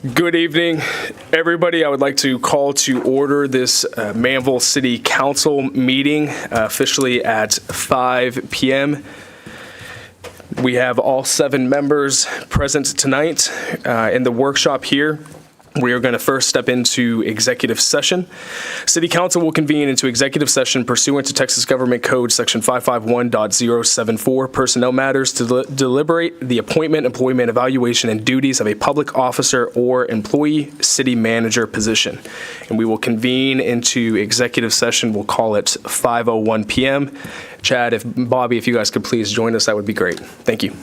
Good evening, everybody. I would like to call to order this Manvel City Council meeting officially at 5 p.m. We have all 7 members present tonight in the workshop here. We are going to first step into executive session. City Council will convene into executive session pursuant to Texas Government Code Section 551.074, personnel matters to deliberate the appointment, employment, evaluation, and duties of a public officer or employee city manager position. And we will convene into executive session. We'll call it 5:01 p.m. Chad, Bobby, if you guys could please join us, that would be great. Thank you.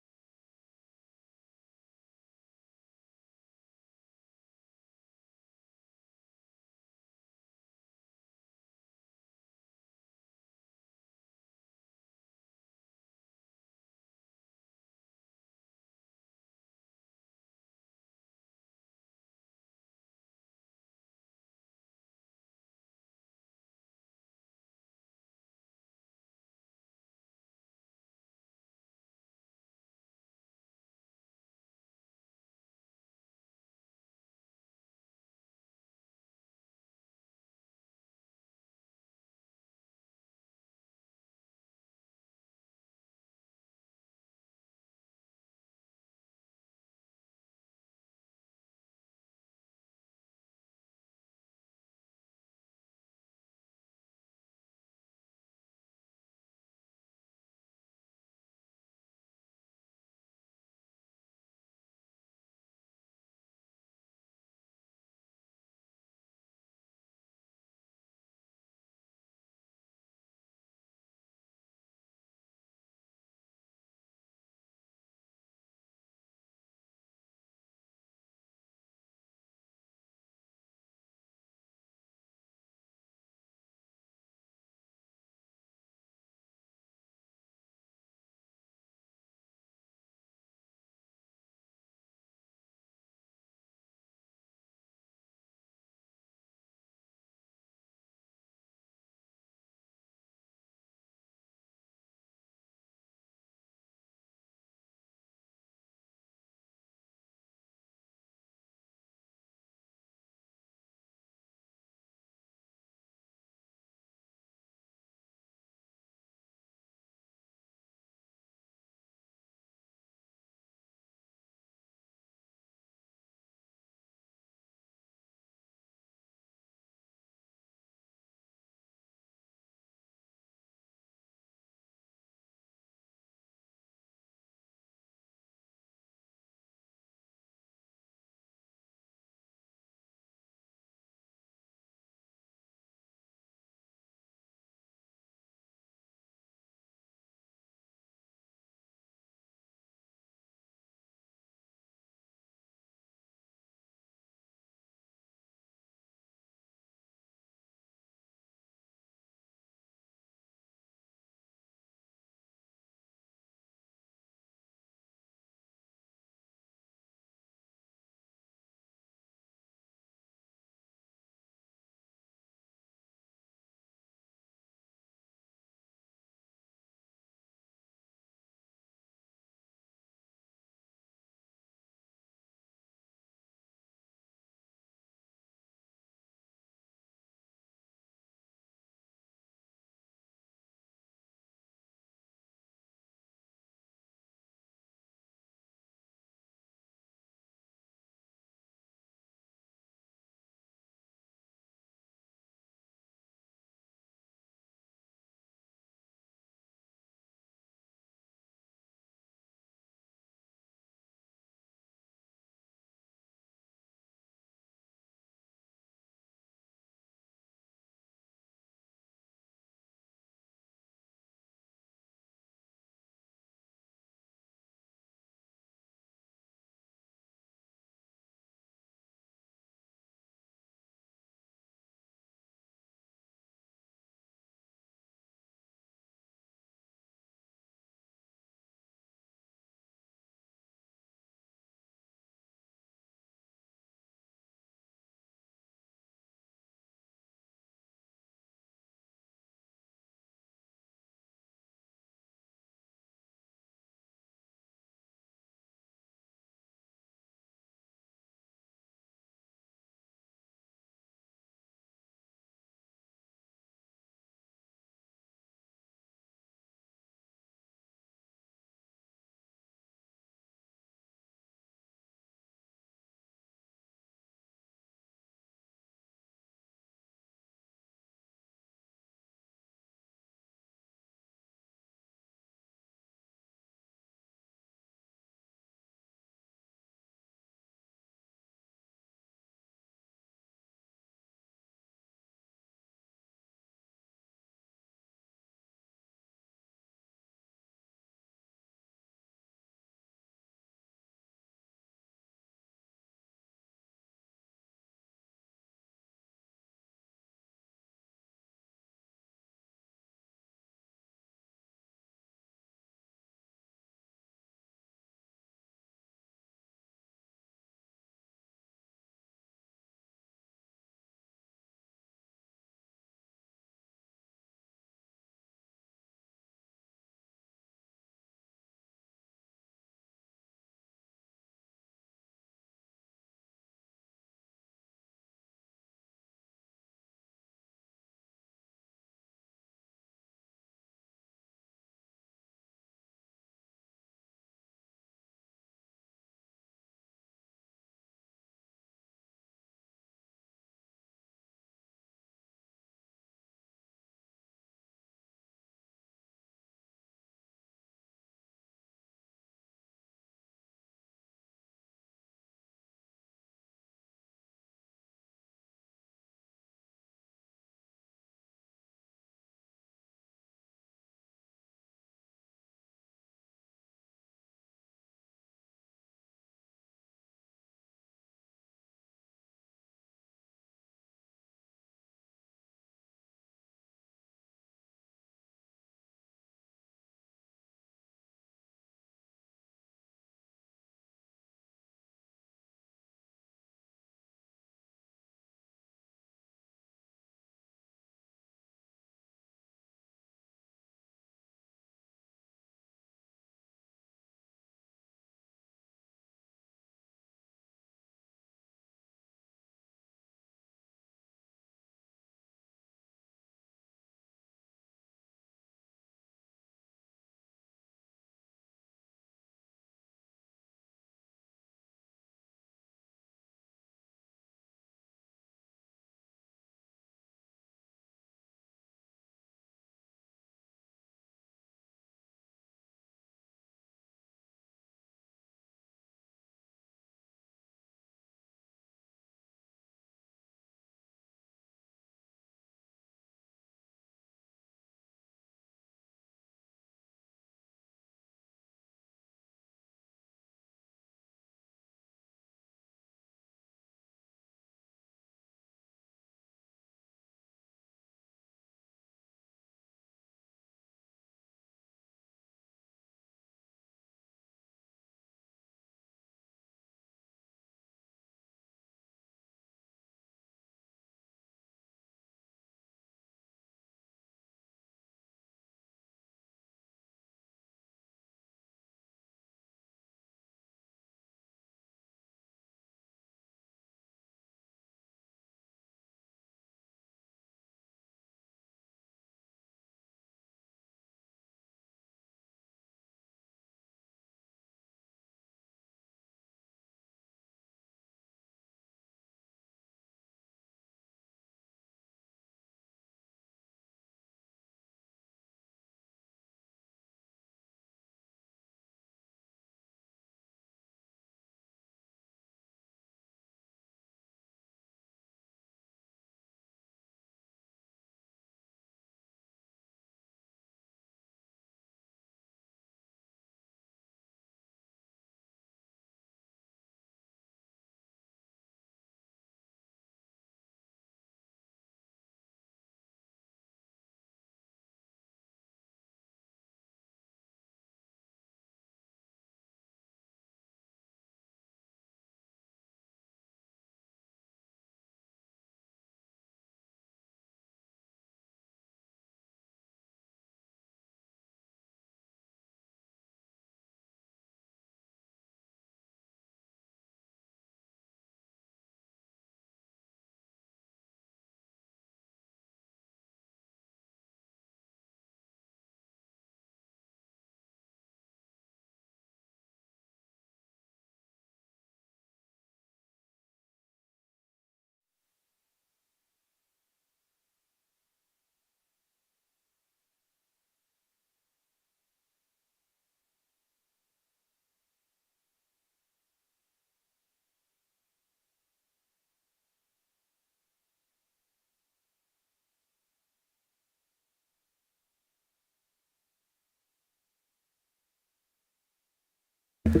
All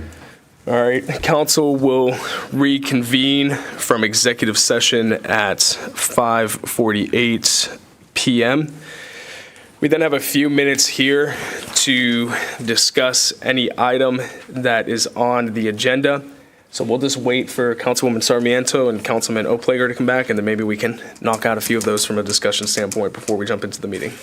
right, council will reconvene from executive session at 5:48 p.m. We then have a few minutes here to discuss any item that is on the agenda. So we'll just wait for Councilwoman Sarmiento and Councilman Oplager to come back, and then maybe we can knock out a few of those from a discussion standpoint before we jump into the meeting.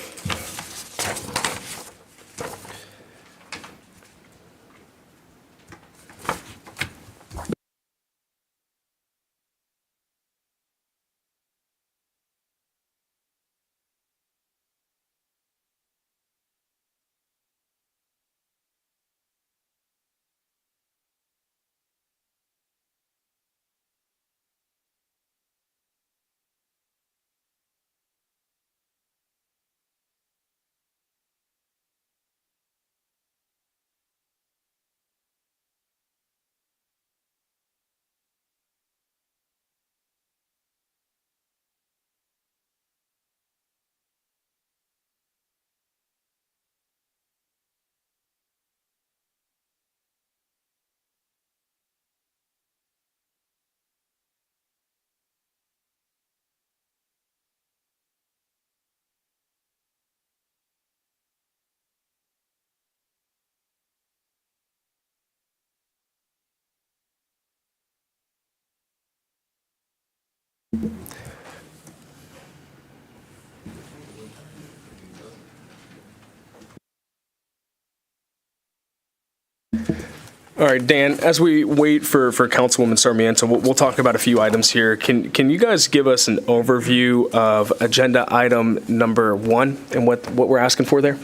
All right, Dan, as we wait for Councilwoman Sarmiento, we'll talk about a few items here. Can you guys give us an overview of agenda item number 1 and what we're asking for there?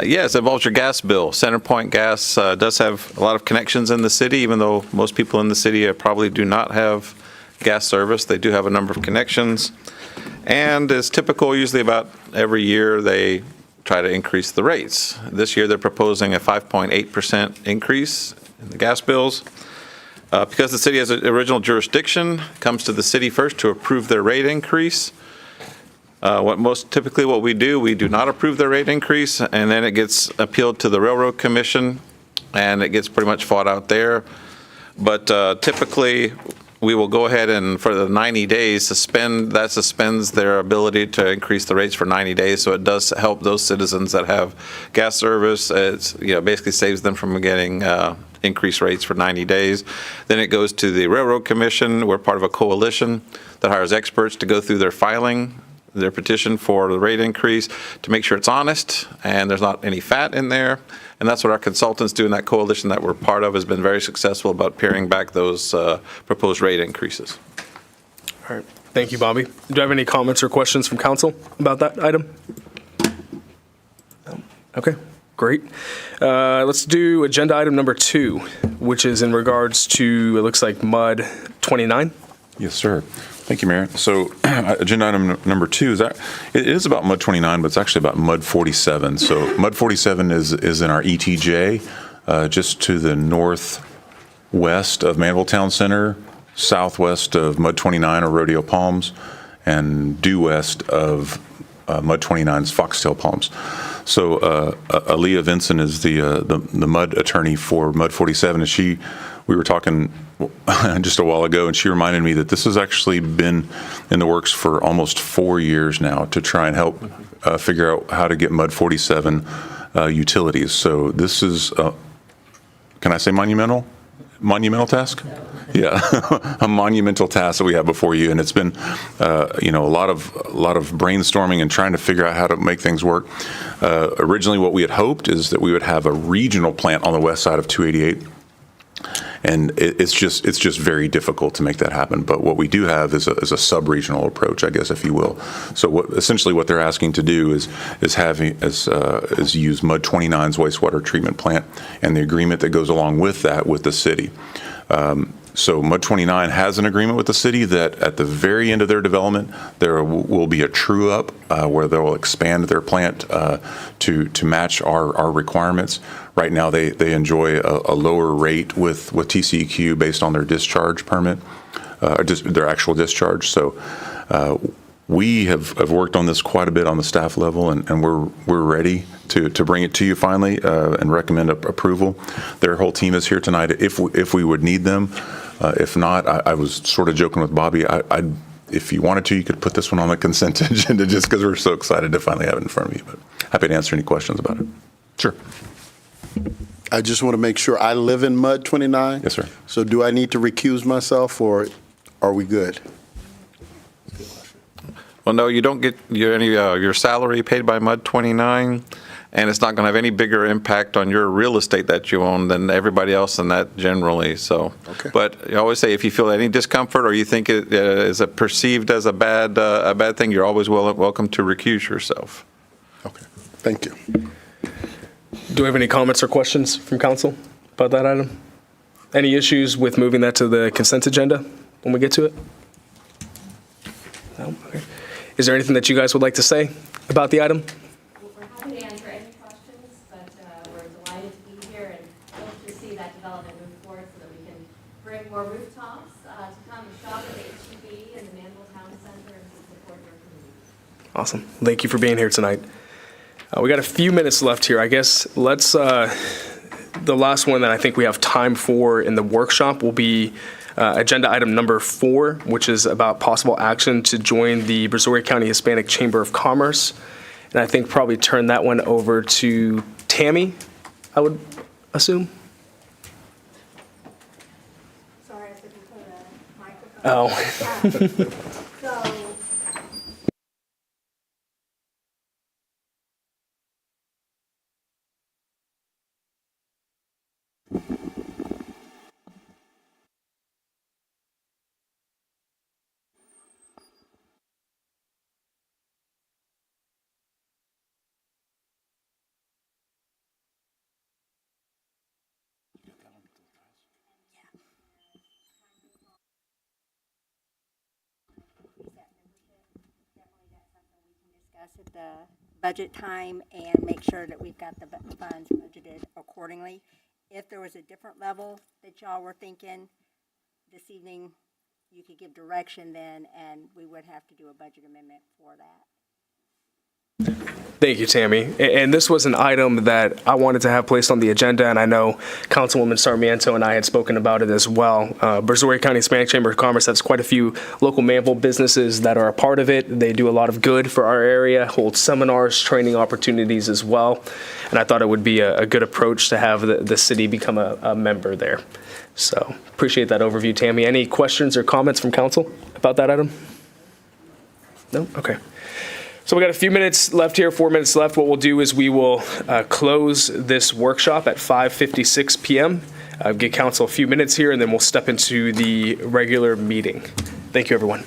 Yes, it involves your gas bill. CenterPoint Gas does have a lot of connections in the city, even though most people in the city probably do not have gas service. They do have a number of connections. And as typical, usually about every year, they try to increase the rates. This year, they're proposing a 5.8% increase in the gas bills. Because the city has an original jurisdiction, it comes to the city first to approve their rate increase. What we do not approve the rate increase, and then it gets appealed to the Railroad Commission, and it gets pretty much fought out there. But typically, we will go ahead and for the 90 days suspends their ability to increase the rates for 90 days. So it does help those citizens that have gas service. It's basically saves them from getting increased rates for 90 days. Then it goes to the Railroad Commission. We're part of a coalition that hires experts to go through their petition for the rate increase to make sure it's honest and there's not any fat in there. And that's what our consultants do in that coalition that we're part of, has been very successful about paring back those proposed rate increases. All right. Thank you, Bobby. Do you have any comments or questions from council about that item? Okay, great. Let's do agenda item number 2, which is in regards to, it looks like MUD 29. Yes, sir. Thank you, Mayor. So agenda item number 2 is it is about MUD 29, but it's actually about MUD 47. So MUD 47 is in our ETJ, just to the northwest of Manvel Town Center, southwest of MUD 29 or Rodeo Palms, and due west of MUD 29's Foxtail Palms. So Aaliyah Vinson is the MUD attorney for MUD 47, and we were talking just a while ago, and she reminded me that this has actually been in the works for almost 4 years now to try and help figure out how to get MUD 47 utilities. So this is, can I say monumental? Monumental task? Yeah, a monumental task that we have before you, and it's been, a lot of brainstorming and trying to figure out how to make things work. Originally, what we had hoped is that we would have a regional plant on the west side of 288. And it's just very difficult to make that happen. But what we do have is a sub-regional approach, I guess, if you will. So essentially what they're asking to do is use MUD 29's wastewater treatment plant and the agreement that goes along with that with the city. So MUD 29 has an agreement with the city that at the very end of their development, there will be a true up where they'll expand their plant to match our requirements. Right now, they enjoy a lower rate with TCEQ based on their discharge permit, their actual discharge. So We have worked on this quite a bit on the staff level, and we're ready to bring it to you finally and recommend approval. Their whole team is here tonight if we would need them. If not, I was sort of joking with Bobby. If you wanted to, you could put this one on the consent agenda just because we're so excited to finally have it in front of you. But happy to answer any questions about it. Sure. I just want to make sure. I live in Mud 29. Yes, sir. So do I need to recuse myself, or are we good? Well, no, you don't get your salary paid by Mud 29, and it's not going to have any bigger impact on your real estate that you own than everybody else in that generally. So, Okay. But you always say if you feel any discomfort or you think it is perceived as a bad thing, you're always welcome to recuse yourself. Okay. Thank you. Do we have any comments or questions from council about that item? Any issues with moving that to the consent agenda when we get to it? No? Okay. Is there anything that you guys would like to say about the item? We're happy to answer any questions, but we're delighted to be here and hope to see that development move forward so that we can bring more rooftops to come and shop at the HEB and the Manvel Town Center and to support your community. Awesome. Thank you for being here tonight. We got a few minutes left here. I guess let's, the last one that I think we have time for in the workshop will be agenda item number 4, which is about possible action to join the Brazoria County Hispanic Chamber of Commerce. And I think probably turn that one over to Tammy, I would assume. Sorry, I was looking for the microphone. Oh. So, discuss at the budget time and make sure that we've got the funds budgeted accordingly. If there was a different level that y'all were thinking this evening, you could give direction then, and we would have to do a budget amendment for that. Thank you, Tammy. And this was an item that I wanted to have placed on the agenda, and I know Councilwoman Sarmiento and I had spoken about it as well. Brazoria County Hispanic Chamber of Commerce has quite a few local Manvel businesses that are a part of it. They do a lot of good for our area, hold seminars, training opportunities as well. And I thought it would be a good approach to have the city become a member there. So appreciate that overview, Tammy. Any questions or comments from council about that item? No? Okay. So we got a few minutes left here, 4 minutes left. What we'll do is we will close this workshop at 5:56 p.m. Give council a few minutes here, and then we'll step into the regular meeting. Thank you, everyone.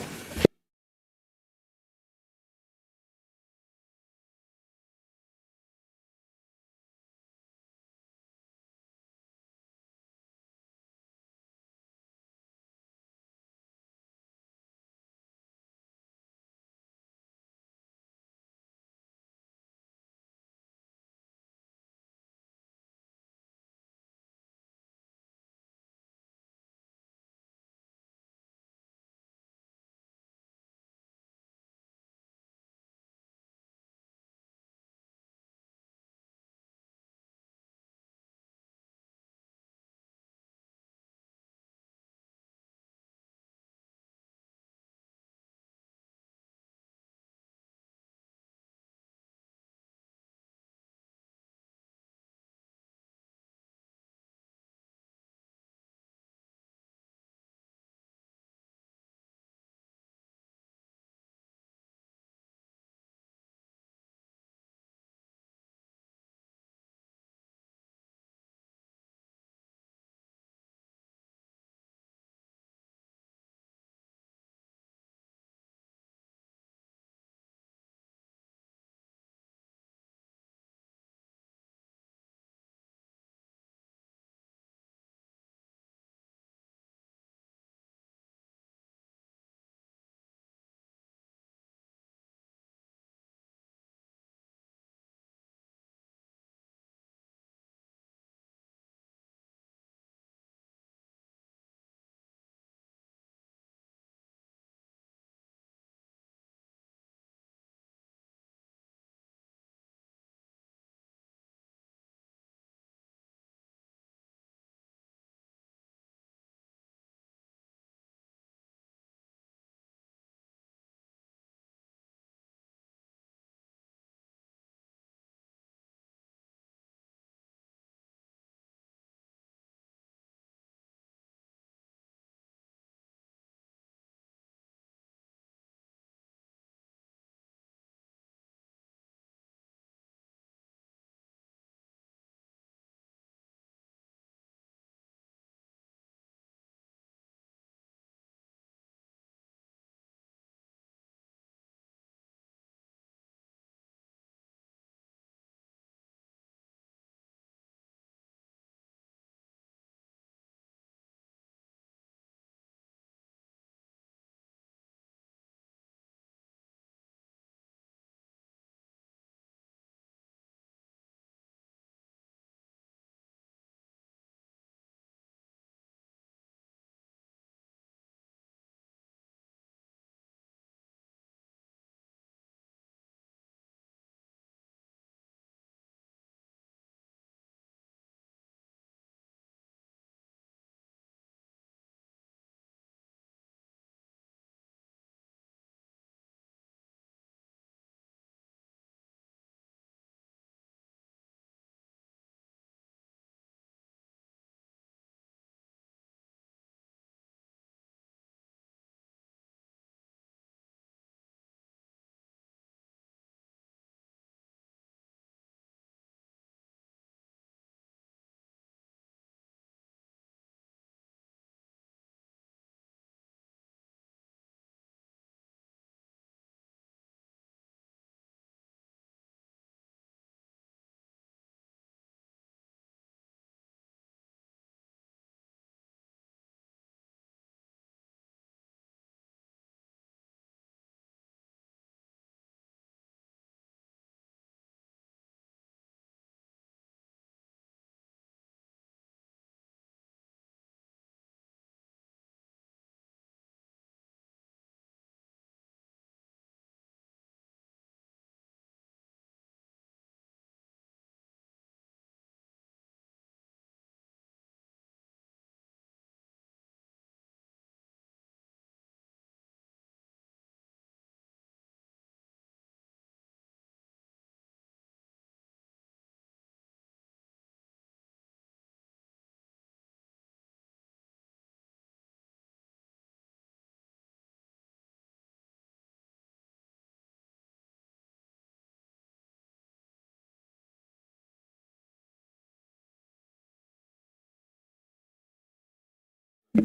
All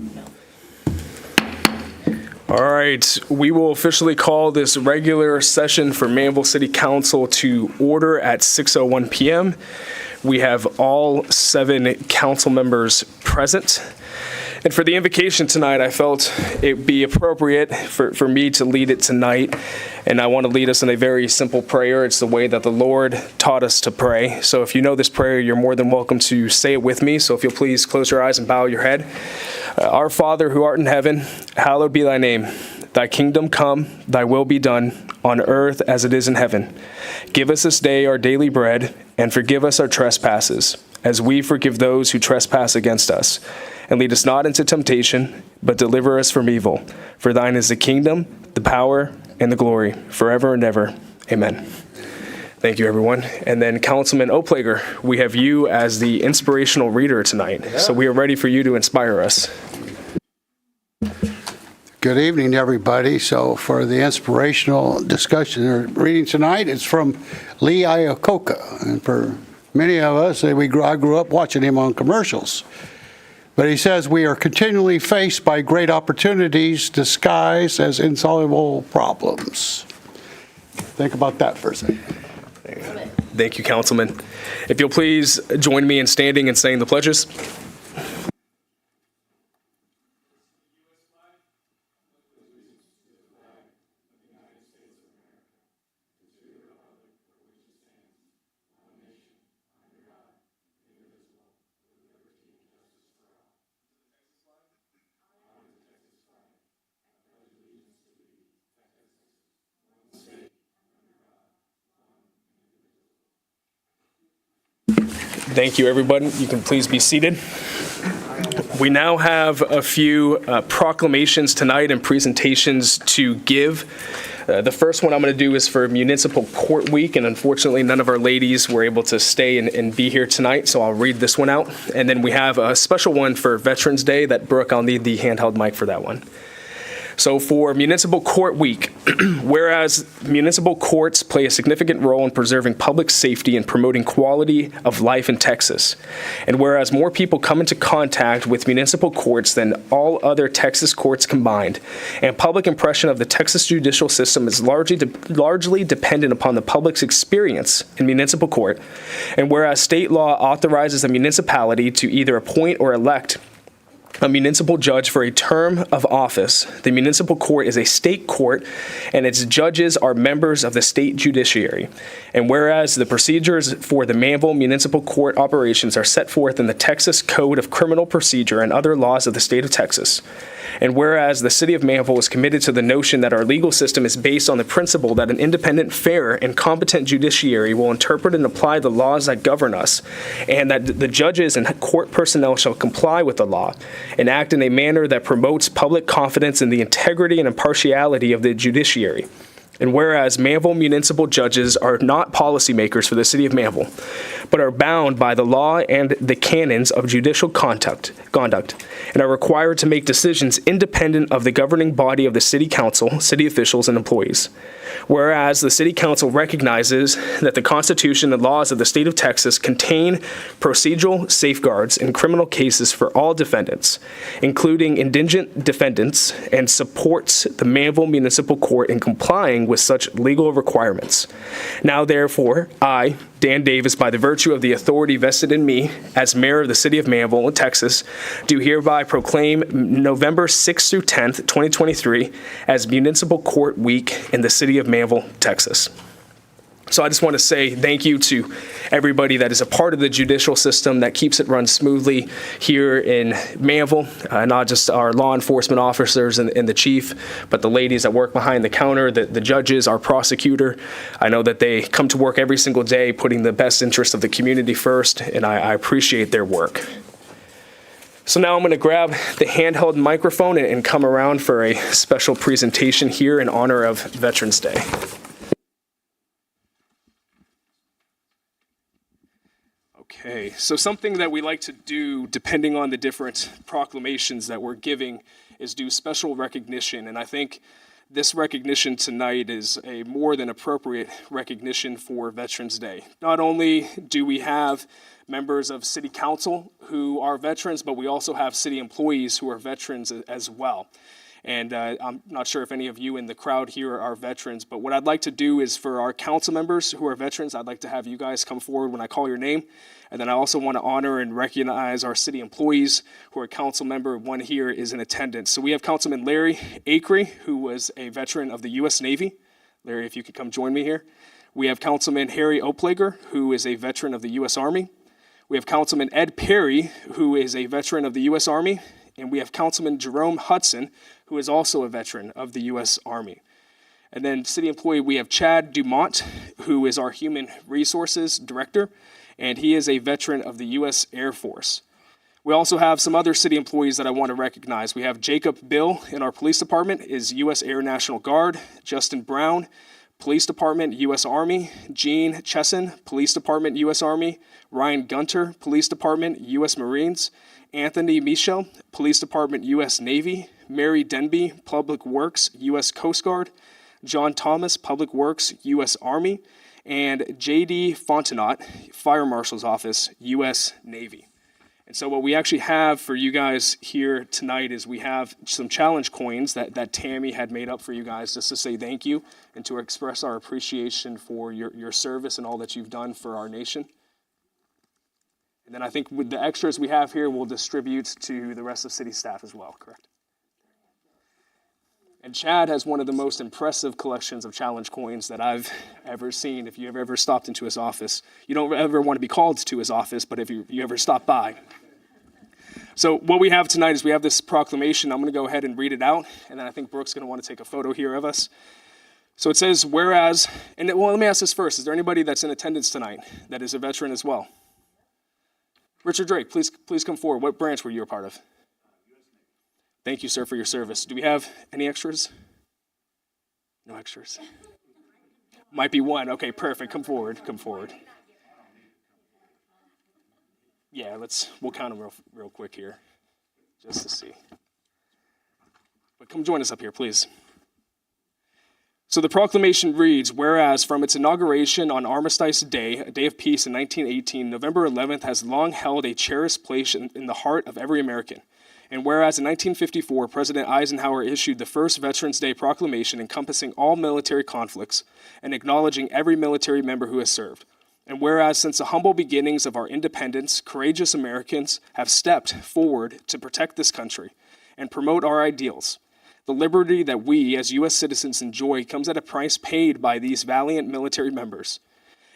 right, we will officially call this regular session for Manvel City Council to order at 6:01 p.m. We have all 7 council members present. And for the invocation tonight, I felt it be appropriate for me to lead it tonight. And I want to lead us in a very simple prayer. It's the way that the Lord taught us to pray. So if you know this prayer, you're more than welcome to say it with me. So if you'll please close your eyes and bow your head. Our Father who art in heaven, hallowed be thy name. Thy kingdom come, thy will be done, on earth as it is in heaven. Give us this day our daily bread, and forgive us our trespasses, as we forgive those who trespass against us. And lead us not into temptation, but deliver us from evil. For thine is the kingdom, the power, and the glory, forever and ever. Amen. Thank you, everyone. And then Councilman Oplager, we have you as the inspirational reader tonight. Yeah. So we are ready for you to inspire us. Good evening, everybody. So for the inspirational discussion or reading tonight, it's from Lee Iacocca. And for many of us, I grew up watching him on commercials. But he says, we are continually faced by great opportunities disguised as insoluble problems. Think about that for a second. Thank you, Councilman. If you'll please join me in standing and saying the pledges. Thank you, everybody. You can please be seated. We now have a few proclamations tonight and presentations to give. The first one I'm going to do is for Municipal Court Week, and unfortunately none of our ladies were able to stay and be here tonight, so I'll read this one out. And then we have a special one for Veterans Day that, Brooke, I'll need the handheld mic for that one. So for Municipal Court Week, whereas municipal courts play a significant role in preserving public safety and promoting quality of life in Texas, and whereas more people come into contact with municipal courts than all other Texas courts combined, and public impression of the Texas judicial system is largely dependent upon the public's experience in municipal court, and whereas state law authorizes a municipality to either appoint or elect a municipal judge for a term of office, the municipal court is a state court, and its judges are members of the state judiciary. And whereas the procedures for the Manvel Municipal Court operations are set forth in the Texas Code of Criminal Procedure and other laws of the state of Texas, and whereas the city of Manvel is committed to the notion that our legal system is based on the principle that an independent, fair, and competent judiciary will interpret and apply the laws that govern us, and that the judges and court personnel shall comply with the law and act in a manner that promotes public confidence in the integrity and impartiality of the judiciary. And whereas Manvel municipal judges are not policymakers for the city of Manvel, but are bound by the law and the canons of judicial conduct, and are required to make decisions independent of the governing body of the city council, city officials, and employees. Whereas the city council recognizes that the Constitution and laws of the state of Texas contain procedural safeguards in criminal cases for all defendants, including indigent defendants, and supports the Manvel Municipal Court in complying with such legal requirements. Now, therefore, I, Dan Davis, by the virtue of the authority vested in me as mayor of the city of Manvel, Texas, do hereby proclaim November 6th through 10th, 2023 as Municipal Court Week in the city of Manvel, Texas. So I just want to say thank you to everybody that is a part of the judicial system that keeps it run smoothly here in Manvel, not just our law enforcement officers and the chief, but the ladies that work behind the counter, the judges, our prosecutor. I know that they come to work every single day putting the best interest of the community first, and I appreciate their work. So now I'm going to grab the handheld microphone and come around for a special presentation here in honor of Veterans Day. Okay, so something that we like to do, depending on the different proclamations that we're giving, is do special recognition. And I think this recognition tonight is a more than appropriate recognition for Veterans Day. Not only do we have members of City Council who are veterans, but we also have city employees who are veterans as well. And I'm not sure if any of you in the crowd here are veterans, but what I'd like to do is for our council members who are veterans, I'd like to have you guys come forward when I call your name. And then I also want to honor and recognize our city employees who are council member. One here is in attendance. So we have Councilman Larry Acree, who was a veteran of the U.S. Navy. Larry, if you could come join me here. We have Councilman Harry Oplager, who is a veteran of the U.S. Army. We have Councilman Ed Perry, who is a veteran of the U.S. Army. And we have Councilman Jerome Hudson, who is also a veteran of the U.S. Army. And then city employee, we have Chad Dumont, who is our Human Resources Director, and he is a veteran of the U.S. Air Force. We also have some other city employees that I want to recognize. We have Jacob Bill in our police department, is U.S. Air National Guard. Justin Brown, Police Department, U.S. Army. Gene Chesson, Police Department, U.S. Army. Ryan Gunter, Police Department, U.S. Marines. Anthony Michel, Police Department, U.S. Navy. Mary Denby, Public Works, U.S. Coast Guard. John Thomas, Public Works, U.S. Army. And J.D. Fontenot, Fire Marshal's Office, U.S. Navy. And so what we actually have for you guys here tonight is we have some challenge coins that Tammy had made up for you guys just to say thank you and to express our appreciation for your service and all that you've done for our nation. And then I think with the extras we have here, we'll distribute to the rest of city staff as well, correct? And Chad has one of the most impressive collections of challenge coins that I've ever seen. If you have ever stopped into his office, you don't ever want to be called to his office, but if you ever stop by. So what we have tonight is we have this proclamation. I'm going to go ahead and read it out, and then I think Brooke's going to want to take a photo here of us. So it says, whereas, and well, let me ask this first. Is there anybody that's in attendance tonight that is a veteran as well? Richard Drake, please come forward. What branch were you a part of? Thank you, sir, for your service. Do we have any extras? No extras. Might be one. Okay, perfect. Come forward. Come forward. Yeah, we'll count them real quick here, just to see. But come join us up here, please. So the proclamation reads, whereas from its inauguration on Armistice Day, a day of peace in 1918, November 11th has long held a cherished place in the heart of every American. And whereas in 1954, President Eisenhower issued the first Veterans Day proclamation encompassing all military conflicts and acknowledging every military member who has served. And whereas since the humble beginnings of our independence, courageous Americans have stepped forward to protect this country and promote our ideals. The liberty that we as U.S. citizens enjoy comes at a price paid by these valiant military members.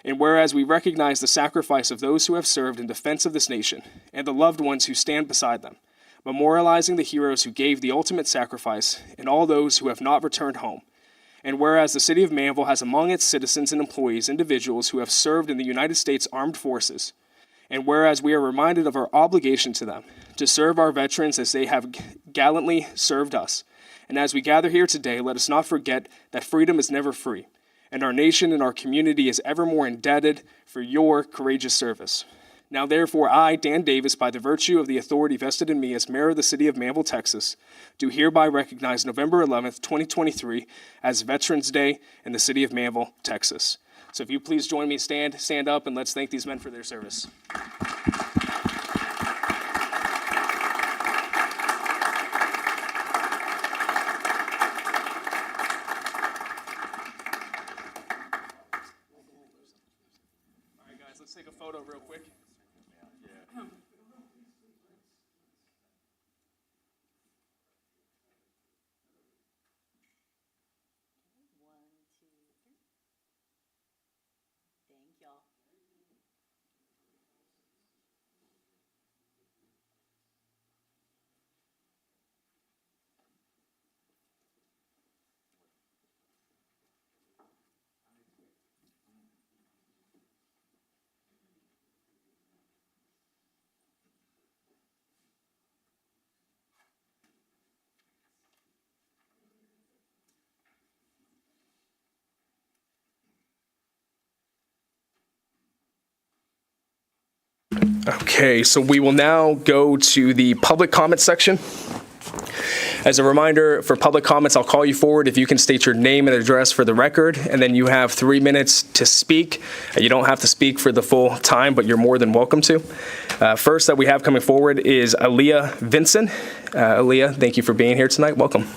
And whereas we recognize the sacrifice of those who have served in defense of this nation and the loved ones who stand beside them, memorializing the heroes who gave the ultimate sacrifice and all those who have not returned home. And whereas the city of Manvel has among its citizens and employees individuals who have served in the United States Armed Forces, and whereas we are reminded of our obligation to them to serve our veterans as they have gallantly served us. And as we gather here today, let us not forget that freedom is never free, and our nation and our community is ever more indebted for your courageous service. Now, therefore, I, Dan Davis, by the virtue of the authority vested in me as mayor of the city of Manvel, Texas, do hereby recognize November 11th, 2023 as Veterans Day in the city of Manvel, Texas. So if you please join me, stand up, and let's thank these men for their service. All right, guys, let's take a photo real quick. Okay, so we will now go to the public comment section. As a reminder, for public comments, I'll call you forward if you can state your name and address for the record, and then you have 3 minutes to speak. You don't have to speak for the full time, but you're more than welcome to. First that we have coming forward is Aaliyah Vinson. Aaliyah, thank you for being here tonight. Welcome.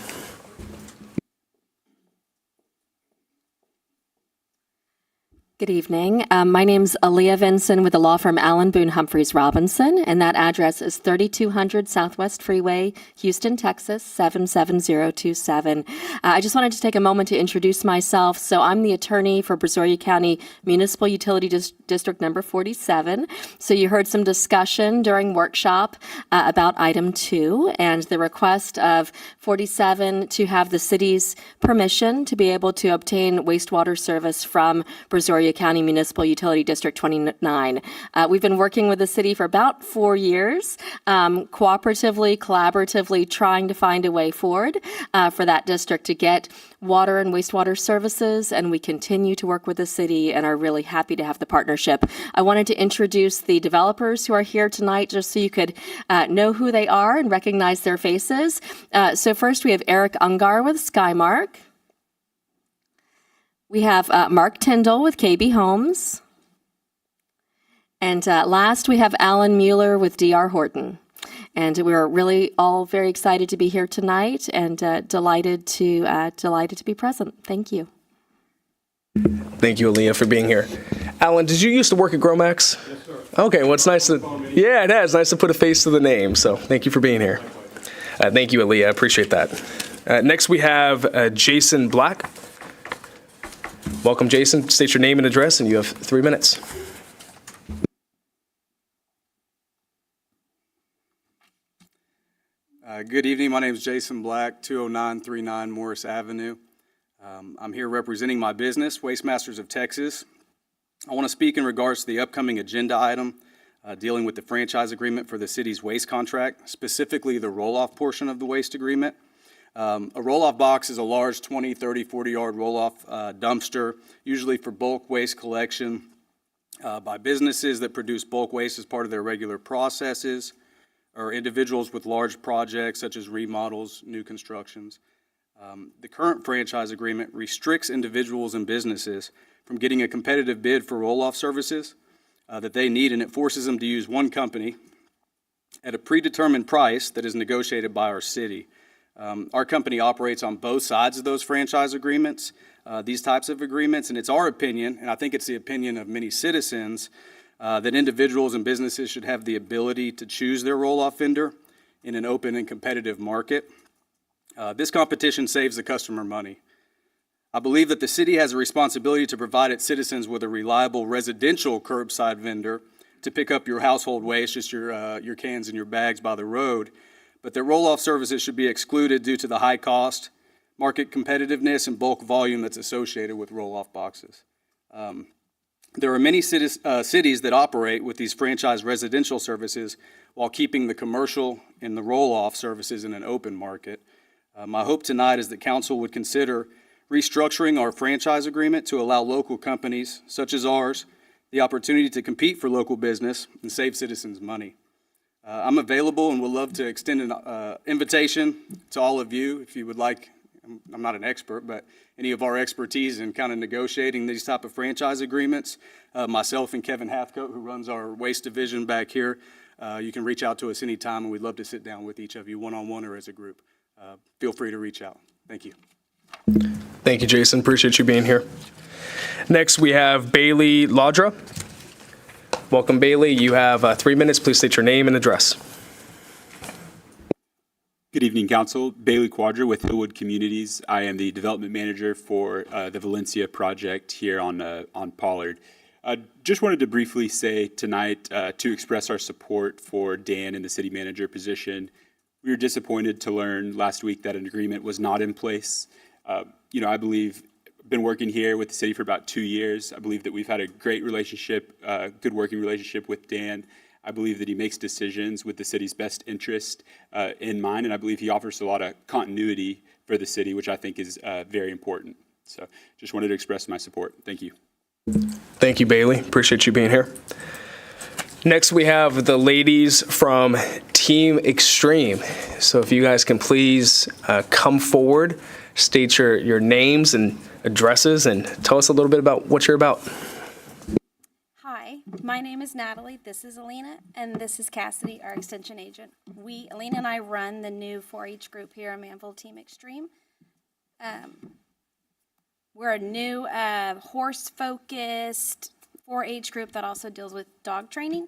Good evening. My name's Aaliyah Vinson with the law firm Allen Boone Humphreys Robinson, and that address is 3200 Southwest Freeway, Houston, Texas, 77027. I just wanted to take a moment to introduce myself. So I'm the attorney for Brazoria County Municipal Utility District number 47. So you heard some discussion during workshop about item 2 and the request of 47 to have the city's permission to be able to obtain wastewater service from Brazoria County Municipal Utility District 29. We've been working with the city for about 4 years, collaboratively trying to find a way forward for that district to get water and wastewater services, and we continue to work with the city and are really happy to have the partnership. I wanted to introduce the developers who are here tonight just so you could know who they are and recognize their faces. So first we have Eric Ungar with Skymark. We have Mark Tyndall with KB Homes. And last, we have Alan Mueller with DR Horton. And we're really all very excited to be here tonight and delighted to be present. Thank you. Thank you, Aaliyah, for being here. Alan, did you used to work at Gromax? Yes, sir. Okay, well, it's nice to, yeah, it is nice to put a face to the name. So thank you for being here. Thank you, Aaliyah. I appreciate that. Next, we have Jason Black. Welcome, Jason. State your name and address, and you have 3 minutes. Good evening. My name is Jason Black, 20939 Morris Avenue. I'm here representing my business, Waste Masters of Texas. I want to speak in regards to the upcoming agenda item dealing with the franchise agreement for the city's waste contract, specifically the roll-off portion of the waste agreement. A roll-off box is a large 20, 30, 40-yard roll-off dumpster, usually for bulk waste collection by businesses that produce bulk waste as part of their regular processes, or individuals with large projects such as remodels, new constructions. The current franchise agreement restricts individuals and businesses from getting a competitive bid for roll-off services that they need, and it forces them to use one company at a predetermined price that is negotiated by our city. Our company operates on both sides of those franchise agreements, these types of agreements, and it's our opinion, and I think it's the opinion of many citizens, that individuals and businesses should have the ability to choose their roll-off vendor in an open and competitive market. This competition saves the customer money. I believe that the city has a responsibility to provide its citizens with a reliable residential curbside vendor to pick up your household waste, just your cans and your bags by the road. But their roll-off services should be excluded due to the high cost, market competitiveness, and bulk volume that's associated with roll-off boxes. There are many cities that operate with these franchise residential services while keeping the commercial and the roll-off services in an open market. My hope tonight is that council would consider restructuring our franchise agreement to allow local companies, such as ours, the opportunity to compete for local business and save citizens money. I'm available and would love to extend an invitation to all of you if you would like. I'm not an expert, but any of our expertise in kind of negotiating these type of franchise agreements, myself and Kevin Hathcote, who runs our waste division back here, you can reach out to us anytime, and we'd love to sit down with each of you one-on-one or as a group. Feel free to reach out. Thank you. Thank you, Jason. Appreciate you being here. Next, we have Bailey Laudra. Welcome, Bailey. You have 3 minutes. Please state your name and address. Good evening, Council. Bailey Quadra with Hillwood Communities. I am the development manager for the Valencia project here on Pollard. Just wanted to briefly say tonight to express our support for Dan in the city manager position. We were disappointed to learn last week that an agreement was not in place. I believe been working here with the city for about 2 years. I believe that we've had a great relationship, good working relationship with Dan. I believe that he makes decisions with the city's best interest in mind, and I believe he offers a lot of continuity for the city, which I think is very important. So just wanted to express my support. Thank you. Thank you, Bailey. Appreciate you being here. Next, we have the ladies from Team Extreme. So if you guys can please come forward, state your names and addresses, and tell us a little bit about what you're about. Hi, my name is Natalie, this is Alina, and this is Cassidy, our extension agent. Alina and I run the new 4-H group here at Manvel Team Extreme. We're a new horse-focused 4-H group that also deals with dog training.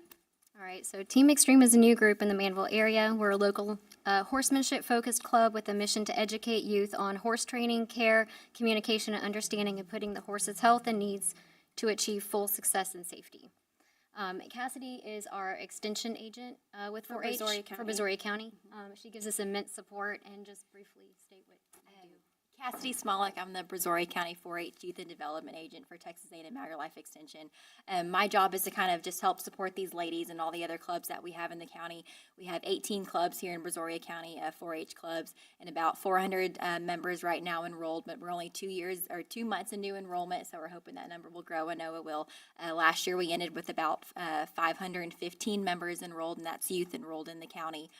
All right, so Team Extreme is a new group in the Manvel area. We're a local horsemanship-focused club with a mission to educate youth on horse training, care, communication, and understanding of putting the horse's health and needs to achieve full success and safety. Cassidy is our extension agent with 4-H for Brazoria County. She gives us immense support, and just briefly state what you do. Cassidy Smolik, I'm the Brazoria County 4-H Youth and Development Agent for Texas A&M Outer Life Extension. My job is to kind of just help support these ladies and all the other clubs that we have in the county. We have 18 clubs here in Brazoria County, 4-H clubs, and about 400 members right now enrolled, but we're only 2 months in new enrollment, so we're hoping that number will grow. I know it will. Last year we ended with about 515 members enrolled, and that's youth enrolled in the county.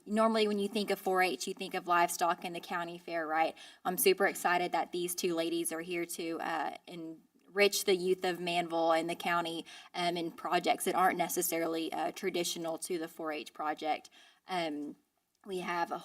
Normally when you think of 4-H, you think of livestock in the county fair, right? I'm super excited that these two ladies are here to enrich the youth of Manvel and the county in projects that aren't necessarily traditional to the 4-H project. We have a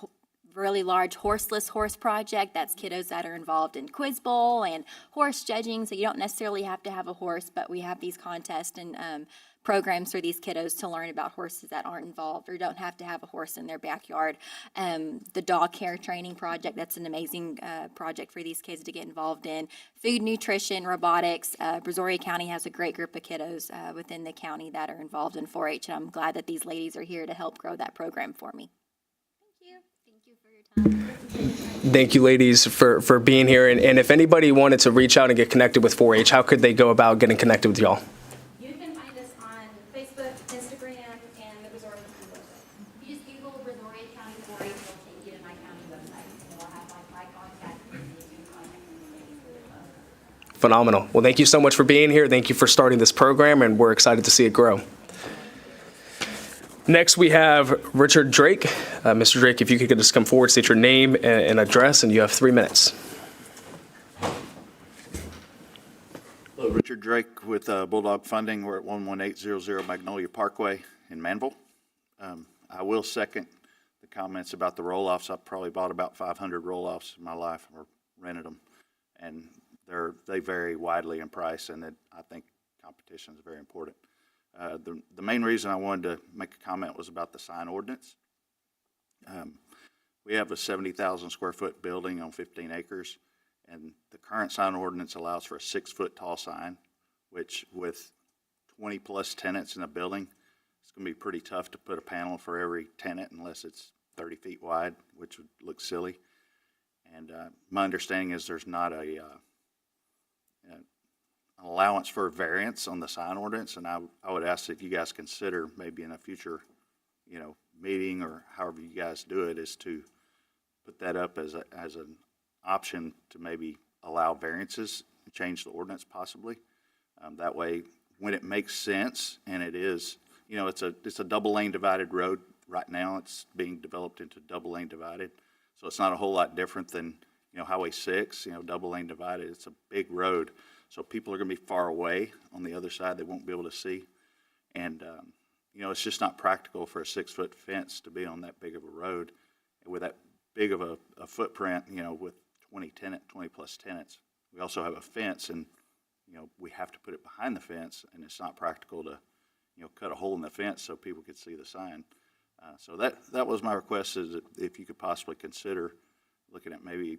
really large horseless horse project. That's kiddos that are involved in quiz bowl and horse judging, so you don't necessarily have to have a horse, but we have these contests and programs for these kiddos to learn about horses that aren't involved or don't have to have a horse in their backyard. The dog care training project, that's an amazing project for these kids to get involved in. Food, nutrition, robotics. Brazoria County has a great group of kiddos within the county that are involved in 4-H, and I'm glad that these ladies are here to help grow that program for me. Thank you for your time. Thank you, ladies, for being here. And if anybody wanted to reach out and get connected with 4-H, how could they go about getting connected with y'all? You can find us on Facebook, Instagram, and the Brazoria County website. If you just Google Brazoria County 4-H, it'll take you to my county website. And it'll have my contact information and contact information for the club. Phenomenal. Well, thank you so much for being here. Thank you for starting this program, and we're excited to see it grow. Next, we have Richard Drake. Mr. Drake, if you could just come forward, state your name and address, and you have 3 minutes. Hello, Richard Drake with Bulldog Funding. We're at 11800 Magnolia Parkway in Manvel. I will second the comments about the roll-offs. I've probably bought about 500 roll-offs in my life or rented them, and they vary widely in price, and I think competition is very important. The main reason I wanted to make a comment was about the sign ordinance. We have a 70,000 square foot building on 15 acres, and the current sign ordinance allows for a 6-foot tall sign, which with 20 plus tenants in a building, it's going to be pretty tough to put a panel for every tenant unless it's 30 feet wide, which would look silly. And my understanding is there's not an allowance for variance on the sign ordinance, and I would ask if you guys consider maybe in a future, meeting or however you guys do it, is to put that up as an option to maybe allow variances and change the ordinance possibly. That way, when it makes sense, and it is, it's a double lane divided road right now. It's being developed into double lane divided, so it's not a whole lot different than Highway 6. Double lane divided. It's a big road. So people are going to be far away on the other side. They won't be able to see. And, it's just not practical for a 6-foot fence to be on that big of a road with that big of a footprint, with 20 plus tenants. We also have a fence, and, we have to put it behind the fence, and it's not practical to, cut a hole in the fence so people could see the sign. So that was my request, is that if you could possibly consider looking at maybe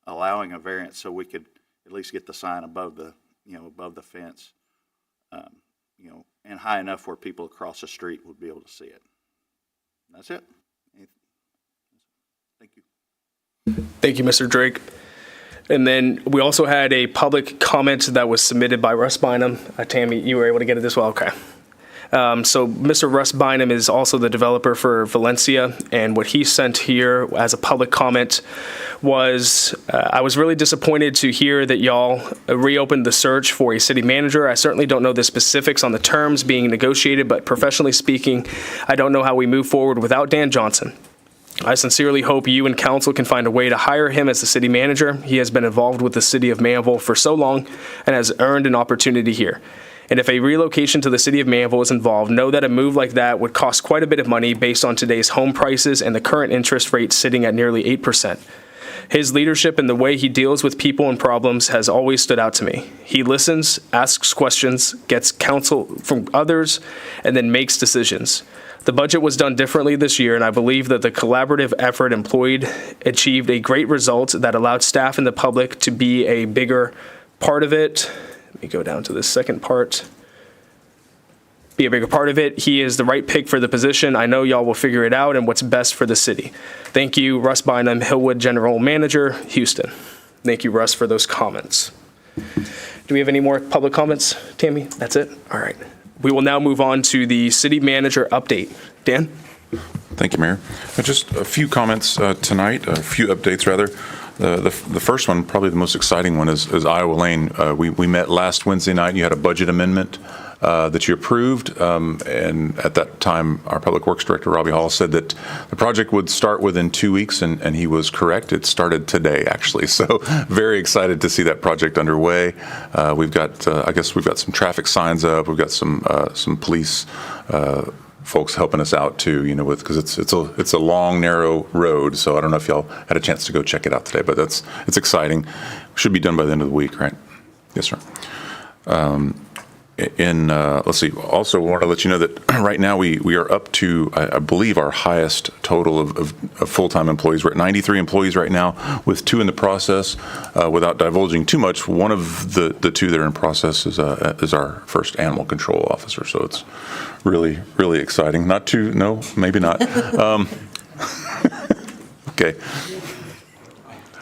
allowing a variance so we could at least get the sign above the fence, and high enough where people across the street would be able to see it. That's it. Thank you. Thank you, Mr. Drake. And then we also had a public comment that was submitted by Russ Bynum. Tammy, you were able to get it as well? Okay. So Mr. Russ Bynum is also the developer for Valencia, and what he sent here as a public comment was, I was really disappointed to hear that y'all reopened the search for a city manager. I certainly don't know the specifics on the terms being negotiated, but professionally speaking, I don't know how we move forward without Dan Johnson. I sincerely hope you and council can find a way to hire him as the city manager. He has been involved with the city of Manvel for so long and has earned an opportunity here. And if a relocation to the city of Manvel is involved, know that a move like that would cost quite a bit of money based on today's home prices and the current interest rate sitting at nearly 8%. His leadership and the way he deals with people and problems has always stood out to me. He listens, asks questions, gets counsel from others, and then makes decisions. The budget was done differently this year, and I believe that the collaborative effort employed achieved a great result that allowed staff and the public to be a bigger part of it. Let me go down to the second part. Be a bigger part of it. He is the right pick for the position. I know y'all will figure it out and what's best for the city. Thank you, Russ Bynum, Hillwood General Manager, Houston. Thank you, Russ, for those comments. Do we have any more public comments, Tammy? That's it? All right. We will now move on to the city manager update. Dan? Thank you, Mayor. Just a few comments tonight, a few updates rather. The first one, probably the most exciting one, is Iowa Lane. We met last Wednesday night. You had a budget amendment that you approved, and at that time, our Public Works Director, Robbie Hall, said that the project would start within 2 weeks, and he was correct. It started today, actually, so very excited to see that project underway. We've got, I guess we've got some traffic signs up. We've got some police folks helping us out too, you know, with, because it's a long, narrow road. So I don't know if y'all had a chance to go check it out today, but it's exciting. Should be done by the end of the week, right? Yes, sir. Let's see, also want to let you know that right now we are up to, I believe, our highest total of full-time employees. We're at 93 employees right now, with 2 in the process. Without divulging too much, one of the 2 that are in process is our first animal control officer. So it's really, really exciting. Not too, no, maybe not. Okay.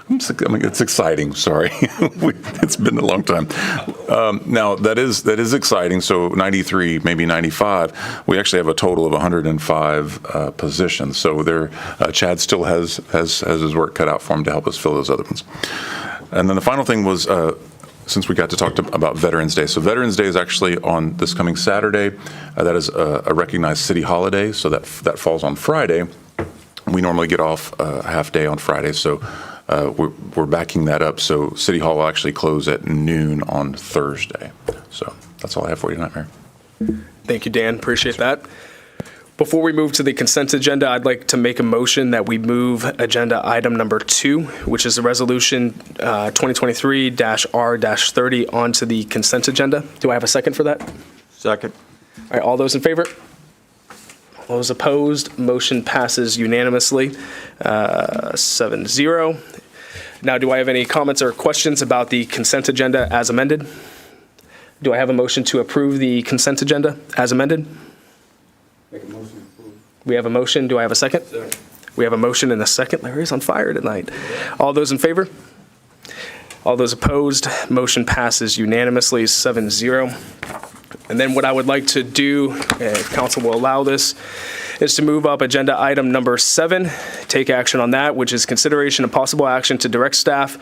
I mean, it's exciting. Sorry, it's been a long time. Now that is exciting. So 93, maybe 95. We actually have a total of 105 positions. So there, Chad still has his work cut out for him to help us fill those other ones. And then the final thing was, since we got to talk about Veterans Day. So Veterans Day is actually on this coming Saturday. That is a recognized city holiday. So that falls on Friday. We normally get off a half day on Friday. So we're backing that up. So City Hall will actually close at noon on Thursday. So that's all I have for you tonight, Mayor. Thank you, Dan. Appreciate that. Before we move to the consent agenda, I'd like to make a motion that we move agenda item number 2, which is the resolution 2023-R-30 onto the consent agenda. Do I have a second for that? Second. All right, all those in favor? All those opposed? Motion passes unanimously, 7-0. Now, do I have any comments or questions about the consent agenda as amended? Do I have a motion to approve the consent agenda as amended? Make a motion to approve. We have a motion. Do I have a second? Second. We have a motion and a second. Larry's on fire tonight. All those in favor? All those opposed? Motion passes unanimously, 7-0. And then what I would like to do, if council will allow this, is to move up agenda item number 7, take action on that, which is consideration of possible action to direct staff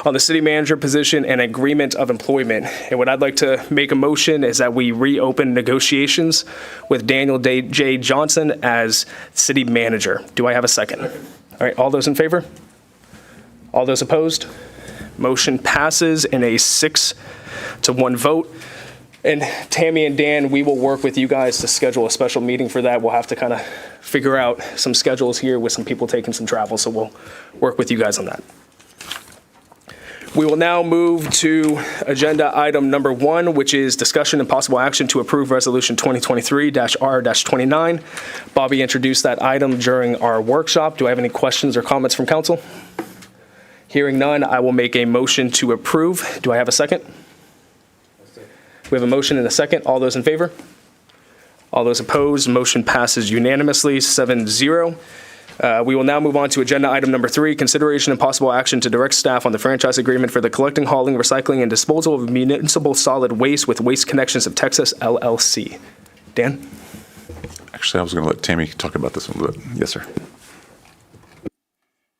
on the city manager position and agreement of employment. And what I'd like to make a motion is that we reopen negotiations with Daniel J. Johnson as city manager. Do I have a second? All right, all those in favor? All those opposed? Motion passes in a 6-1 vote. And Tammy and Dan, we will work with you guys to schedule a special meeting for that. We'll have to kind of figure out some schedules here with some people taking some travel, so we'll work with you guys on that. We will now move to agenda item number 1, which is discussion and possible action to approve resolution 2023-R-29. Bobby introduced that item during our workshop. Do I have any questions or comments from council? Hearing none, I will make a motion to approve. Do I have a second? We have a motion and a second. All those in favor? All those opposed? Motion passes unanimously, 7-0. We will now move on to agenda item number 3, consideration and possible action to direct staff on the franchise agreement for the collecting, hauling, recycling, and disposal of municipal solid waste with Waste Connections of Texas, LLC. Dan? Actually, I was going to let Tammy talk about this one a little bit. Yes, sir.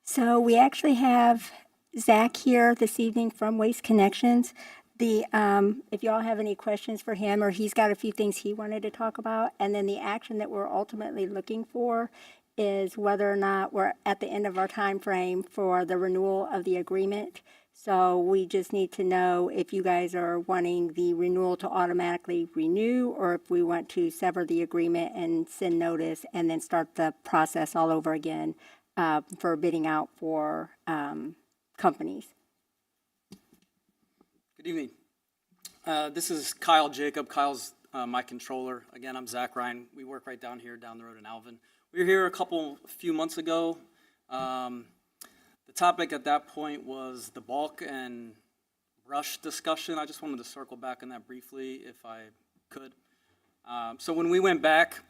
So we actually have Zach here this evening from Waste Connections. If y'all have any questions for him, or he's got a few things he wanted to talk about, and then the action that we're ultimately looking for is whether or not we're at the end of our time frame for the renewal of the agreement. So we just need to know if you guys are wanting the renewal to automatically renew, or if we want to sever the agreement and send notice and then start the process all over again for bidding out for companies. Good evening. This is Kyle Jacob. Kyle's my controller. Again, I'm Zach Ryan. We work right down here, down the road in Alvin. We were here a few months ago. The topic at that point was the bulk and brush discussion. I just wanted to circle back on that briefly if I could. So when we went back,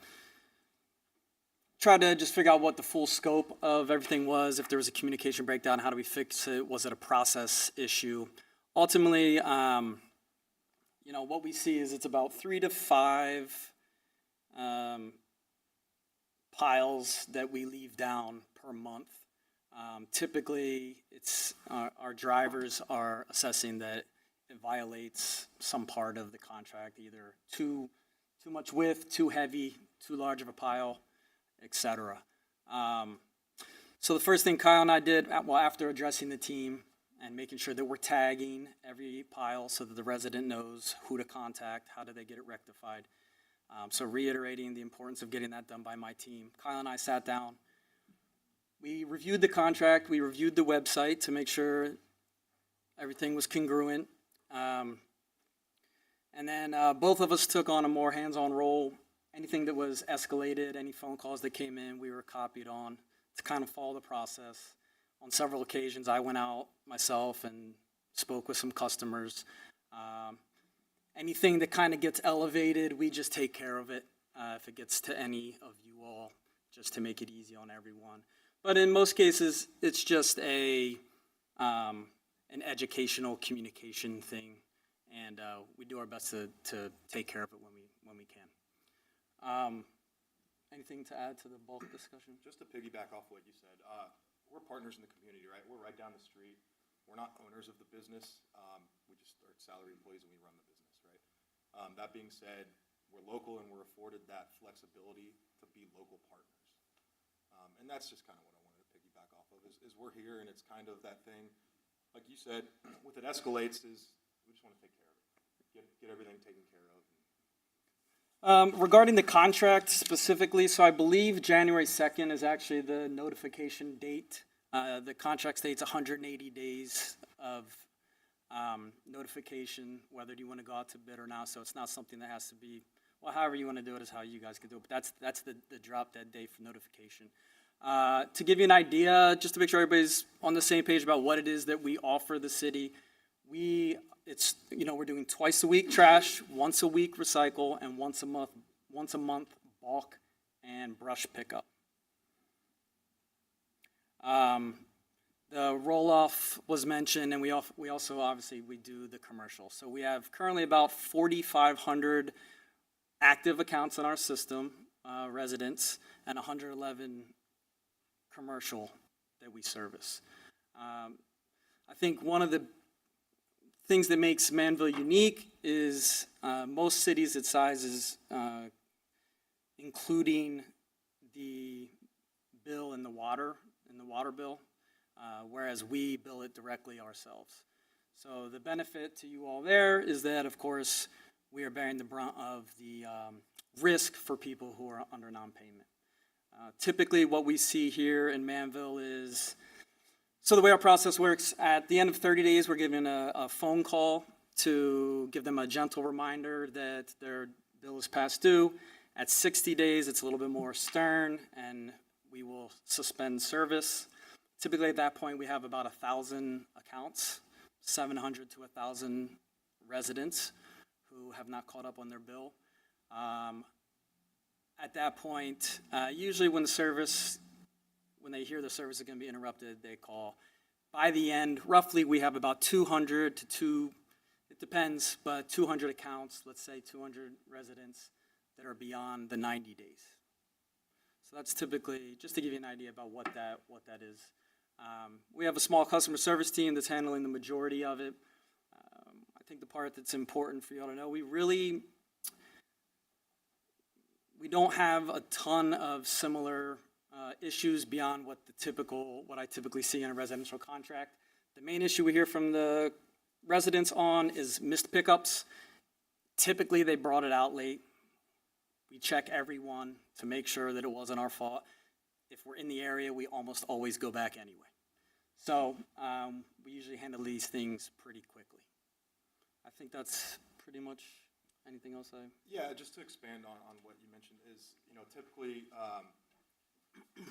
tried to just figure out what the full scope of everything was, if there was a communication breakdown, how do we fix it, was it a process issue? Ultimately, what we see is it's about 3 to 5 piles that we leave down per month. Typically, it's our drivers are assessing that it violates some part of the contract, either too much width, too heavy, too large of a pile, etc. So the first thing Kyle and I did, after addressing the team and making sure that we're tagging every pile so that the resident knows who to contact, how do they get it rectified. So reiterating the importance of getting that done by my team. Kyle and I sat down. We reviewed the contract. We reviewed the website to make sure everything was congruent. And then both of us took on a more hands-on role. Anything that was escalated, any phone calls that came in, we were copied on to kind of follow the process. On several occasions, I went out myself and spoke with some customers. Anything that kind of gets elevated, we just take care of it if it gets to any of you all, just to make it easy on everyone. But in most cases, it's just an educational communication thing, and we do our best to take care of it when we can. Anything to add to the bulk discussion? Just to piggyback off what you said, we're partners in the community, right? We're right down the street. We're not owners of the business. We just are salary employees and we run the business, right? That being said, we're local and we're afforded that flexibility to be local partners. And that's just kind of what I wanted to piggyback off of is we're here and it's kind of that thing, like you said, with it escalates is we just want to take care of it, get everything taken care of. Regarding the contract specifically, so I believe January 2nd is actually the notification date. The contract states 180 days of notification, whether you want to go out to bid or not. So it's not something that has to be, however you want to do it is how you guys can do it. But that's the drop dead date for notification. To give you an idea, just to make sure everybody's on the same page about what it is that we offer the city, we're doing twice a week trash, once a week recycle, and once a month bulk and brush pickup. The roll-off was mentioned, and we also obviously we do the commercial. So we have currently about 4,500 active accounts in our system, residents, and 111 commercial that we service. I think one of the things that makes Manvel unique is most cities its size is including the bill in the water bill, whereas we bill it directly ourselves. So the benefit to you all there is that, of course, we are bearing the brunt of the risk for people who are under non-payment. Typically what we see here in Manvel is, so the way our process works, at the end of 30 days, we're given a phone call to give them a gentle reminder that their bill is past due. At 60 days, it's a little bit more stern, and we will suspend service. Typically at that point, we have about 1,000 accounts, 700 to 1,000 residents who have not caught up on their bill. At that point, usually when they hear the service is going to be interrupted, they call. By the end, roughly we have about 200 to it depends, but 200 accounts, let's say 200 residents that are beyond the 90 days. So that's typically, just to give you an idea about what that is. We have a small customer service team that's handling the majority of it. I think the part that's important for you all to know, we don't have a ton of similar issues beyond what I typically see in a residential contract. The main issue we hear from the residents on is missed pickups. Typically, they brought it out late. We check everyone to make sure that it wasn't our fault. If we're in the area, we almost always go back anyway. So we usually handle these things pretty quickly. I think that's pretty much anything else Yeah, just to expand on what you mentioned is, typically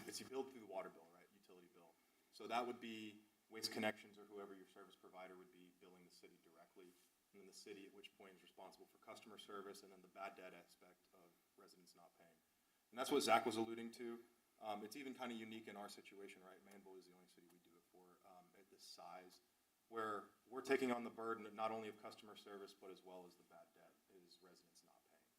it's you billed through the water bill, right? Utility bill. So that would be Waste Connections or whoever your service provider would be billing the city directly. And then the city, at which point, is responsible for customer service and then the bad debt aspect of residents not paying. And that's what Zach was alluding to. It's even kind of unique in our situation, right? Manvel is the only city we do it for at this size, where we're taking on the burden not only of customer service, but as well as the bad debt is residents not paying.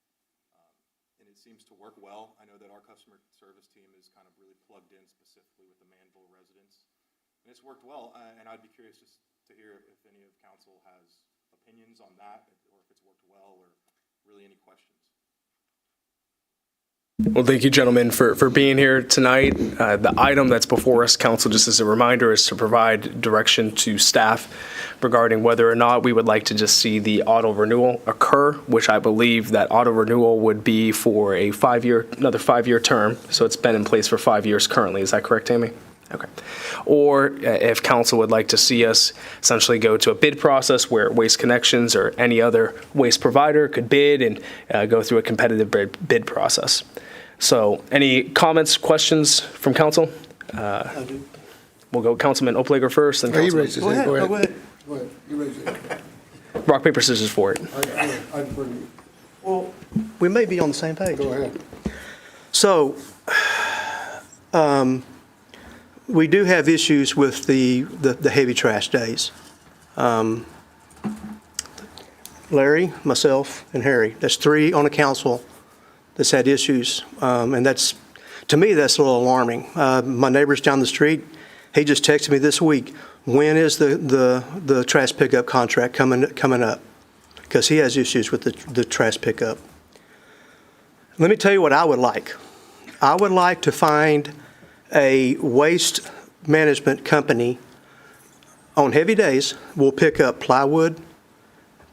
And it seems to work well. I know that our customer service team is kind of really plugged in specifically with the Manvel residents. And it's worked well, and I'd be curious just to hear if any of council has opinions on that, or if it's worked well, or really any questions. Well, thank you, gentlemen, for being here tonight. The item that's before us, council, just as a reminder, is to provide direction to staff regarding whether or not we would like to just see the auto renewal occur, which I believe that auto renewal would be for another 5-year term. So it's been in place for 5 years currently. Is that correct, Amy? Okay. Or if council would like to see us essentially go to a bid process where Waste Connections or any other waste provider could bid and go through a competitive bid process. So any comments, questions from council? We'll go Councilman Oplager first, then Councilman. Go ahead. Go ahead. You raise it. Rock, paper, scissors for it. Well, we may be on the same page. Go ahead. So, we do have issues with the heavy trash days. Larry, myself, and Harry, that's 3 on the council that's had issues. And that's, to me, that's a little alarming. My neighbor's down the street, he just texted me this week, when is the trash pickup contract coming up? Because he has issues with the trash pickup. Let me tell you what I would like. I would like to find a waste management company on heavy days will pick up plywood,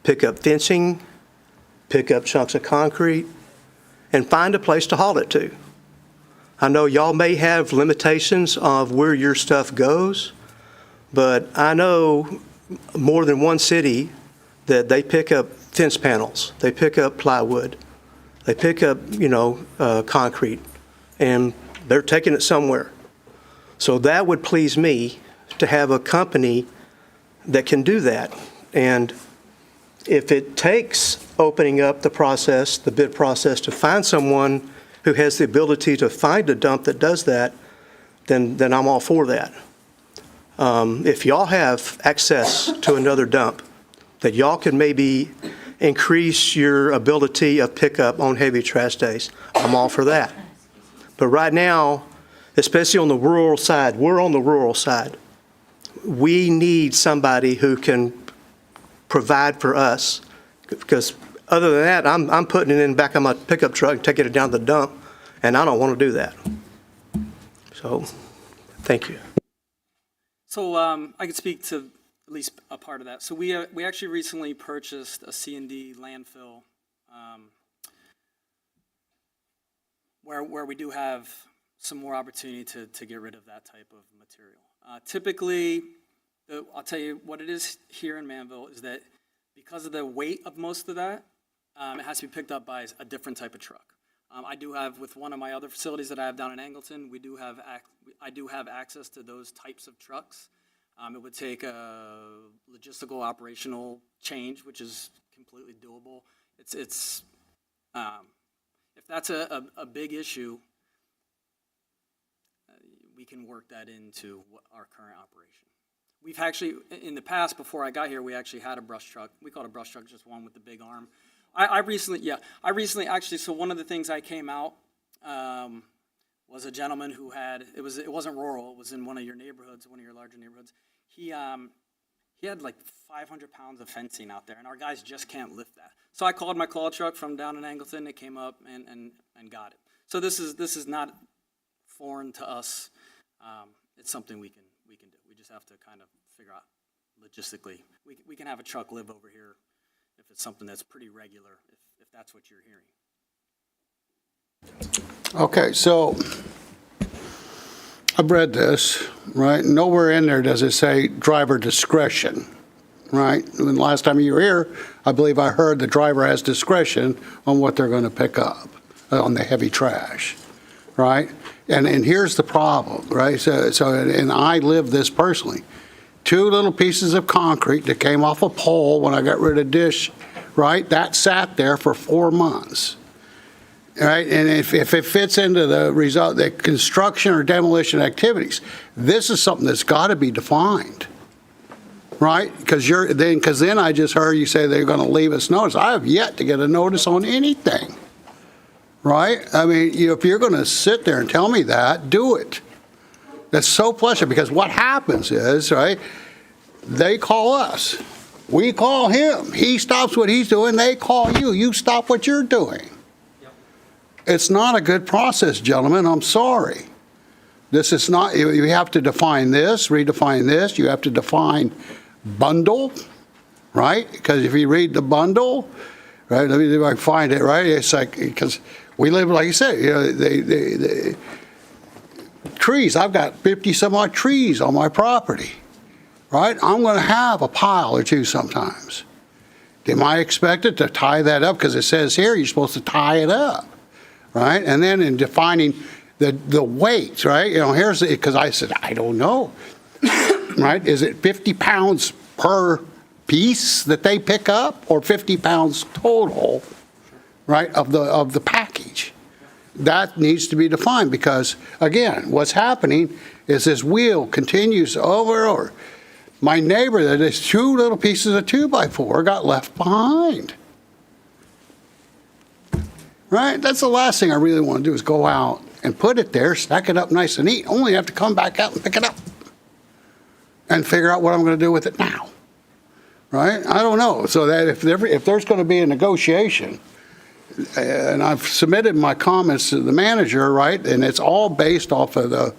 pick up fencing, pick up chunks of concrete, and find a place to haul it to. I know y'all may have limitations of where your stuff goes, but I know more than one city that they pick up fence panels, they pick up plywood, they pick up, concrete, and they're taking it somewhere. So that would please me to have a company that can do that. And if it takes opening up the process, the bid process, to find someone who has the ability to find a dump that does that, then I'm all for that. If y'all have access to another dump, that y'all can maybe increase your ability of pickup on heavy trash days, I'm all for that. But right now, especially on the rural side, we're on the rural side. We need somebody who can provide for us, because other than that, I'm putting it in the back of my pickup truck and taking it down to the dump, and I don't want to do that. So, thank you. So I could speak to at least a part of that. So we actually recently purchased a C&D landfill where we do have some more opportunity to get rid of that type of material. Typically, I'll tell you what it is here in Manvel is that because of the weight of most of that, it has to be picked up by a different type of truck. I do have, with one of my other facilities that I have down in Angleton, I do have access to those types of trucks. It would take a logistical operational change, which is completely doable. If that's a big issue, we can work that into our current operation. We've actually, in the past, before I got here, we actually had a brush truck. We called it a brush truck, just one with the big arm. I recently, actually, so one of the things I came out, was a gentleman who had, it wasn't rural, it was in one of your neighborhoods, one of your larger neighborhoods. He had like 500 pounds of fencing out there, and our guys just can't lift that. So I called my claw truck from down in Angleton, it came up and got it. So this is not foreign to us. It's something we can do. We just have to kind of figure out logistically. We can have a truck live over here if it's something that's pretty regular, if that's what you're hearing. Okay, so I've read this, right? Nowhere in there does it say driver discretion, right? And last time you were here, I believe I heard the driver has discretion on what they're going to pick up on the heavy trash, right? And here's the problem, right? So and I lived this personally. 2 little pieces of concrete that came off a pole when I got rid of dish, right? That sat there for 4 months. Right, and if it fits into the result, the construction or demolition activities, this is something that's got to be defined, right? Because then I just heard you say they're going to leave us notice. I have yet to get a notice on anything, right? I mean, if you're going to sit there and tell me that, do it. That's so pleasant, because what happens is, right, they call us, we call him, he stops what he's doing, they call you, you stop what you're doing. It's not a good process, gentlemen. I'm sorry. This is not, you have to define this, redefine this. You have to define bundle, right? Because if you read the bundle, right, let me see if I can find it, right? It's like, because we live, like you said, the trees, I've got 50 some odd trees on my property, right? I'm going to have a pile or two sometimes. Am I expected to tie that up? Because it says here you're supposed to tie it up. Right, and then in defining the weight, right? Here's because I said I don't know, right? Is it 50 pounds per piece that they pick up, or 50 pounds total, right? Of the package, that needs to be defined, because again, what's happening is this wheel continues over and over. My neighbor, that is 2 little pieces of 2x4 got left behind. Right? That's the last thing I really want to do, is go out and put it there, stack it up nice and neat. Only have to come back out and pick it up and figure out what I'm going to do with it now. Right? I don't know. So that if there's going to be a negotiation, and I've submitted my comments to the manager, right, and it's all based off of the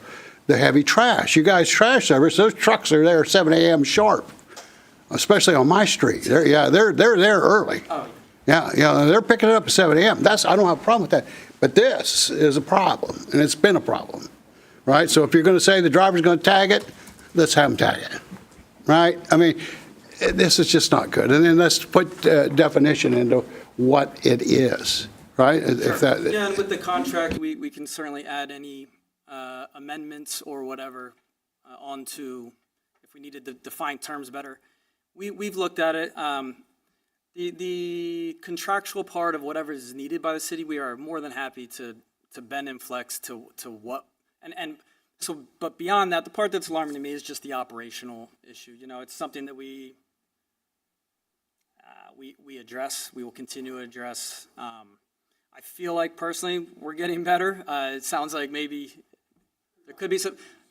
heavy trash. You guys trash service, those trucks are there 7 a.m. sharp, especially on my street. They're there early. Oh, Yeah, they're picking it up at 7 a.m. I don't have a problem with that. But this is a problem, and it's been a problem, right? So if you're going to say the driver's going to tag it, let's have him tag it, right? I mean, this is just not good. And then let's put definition into what it is, right? Yeah, and with the contract, we can certainly add any amendments or whatever onto, if we needed to define terms better. We've looked at it. The contractual part of whatever is needed by the city, we are more than happy to bend and flex to what, and so, but beyond that, the part that's alarming to me is just the operational issue. It's something that we address, we will continue to address. I feel like personally, we're getting better. It sounds like maybe there could be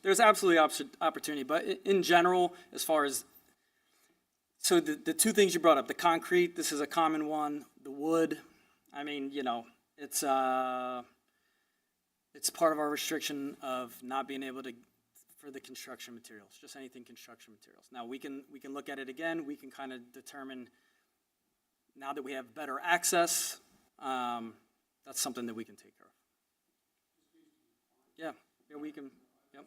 there's absolutely opportunity, but in general, as far as, so the 2 things you brought up, the concrete, this is a common one. The wood, I mean, it's part of our restriction of not being able to, for the construction materials, just anything construction materials. Now we can look at it again. We can kind of determine, now that we have better access, that's something that we can take care of. Yeah, we can. Yep.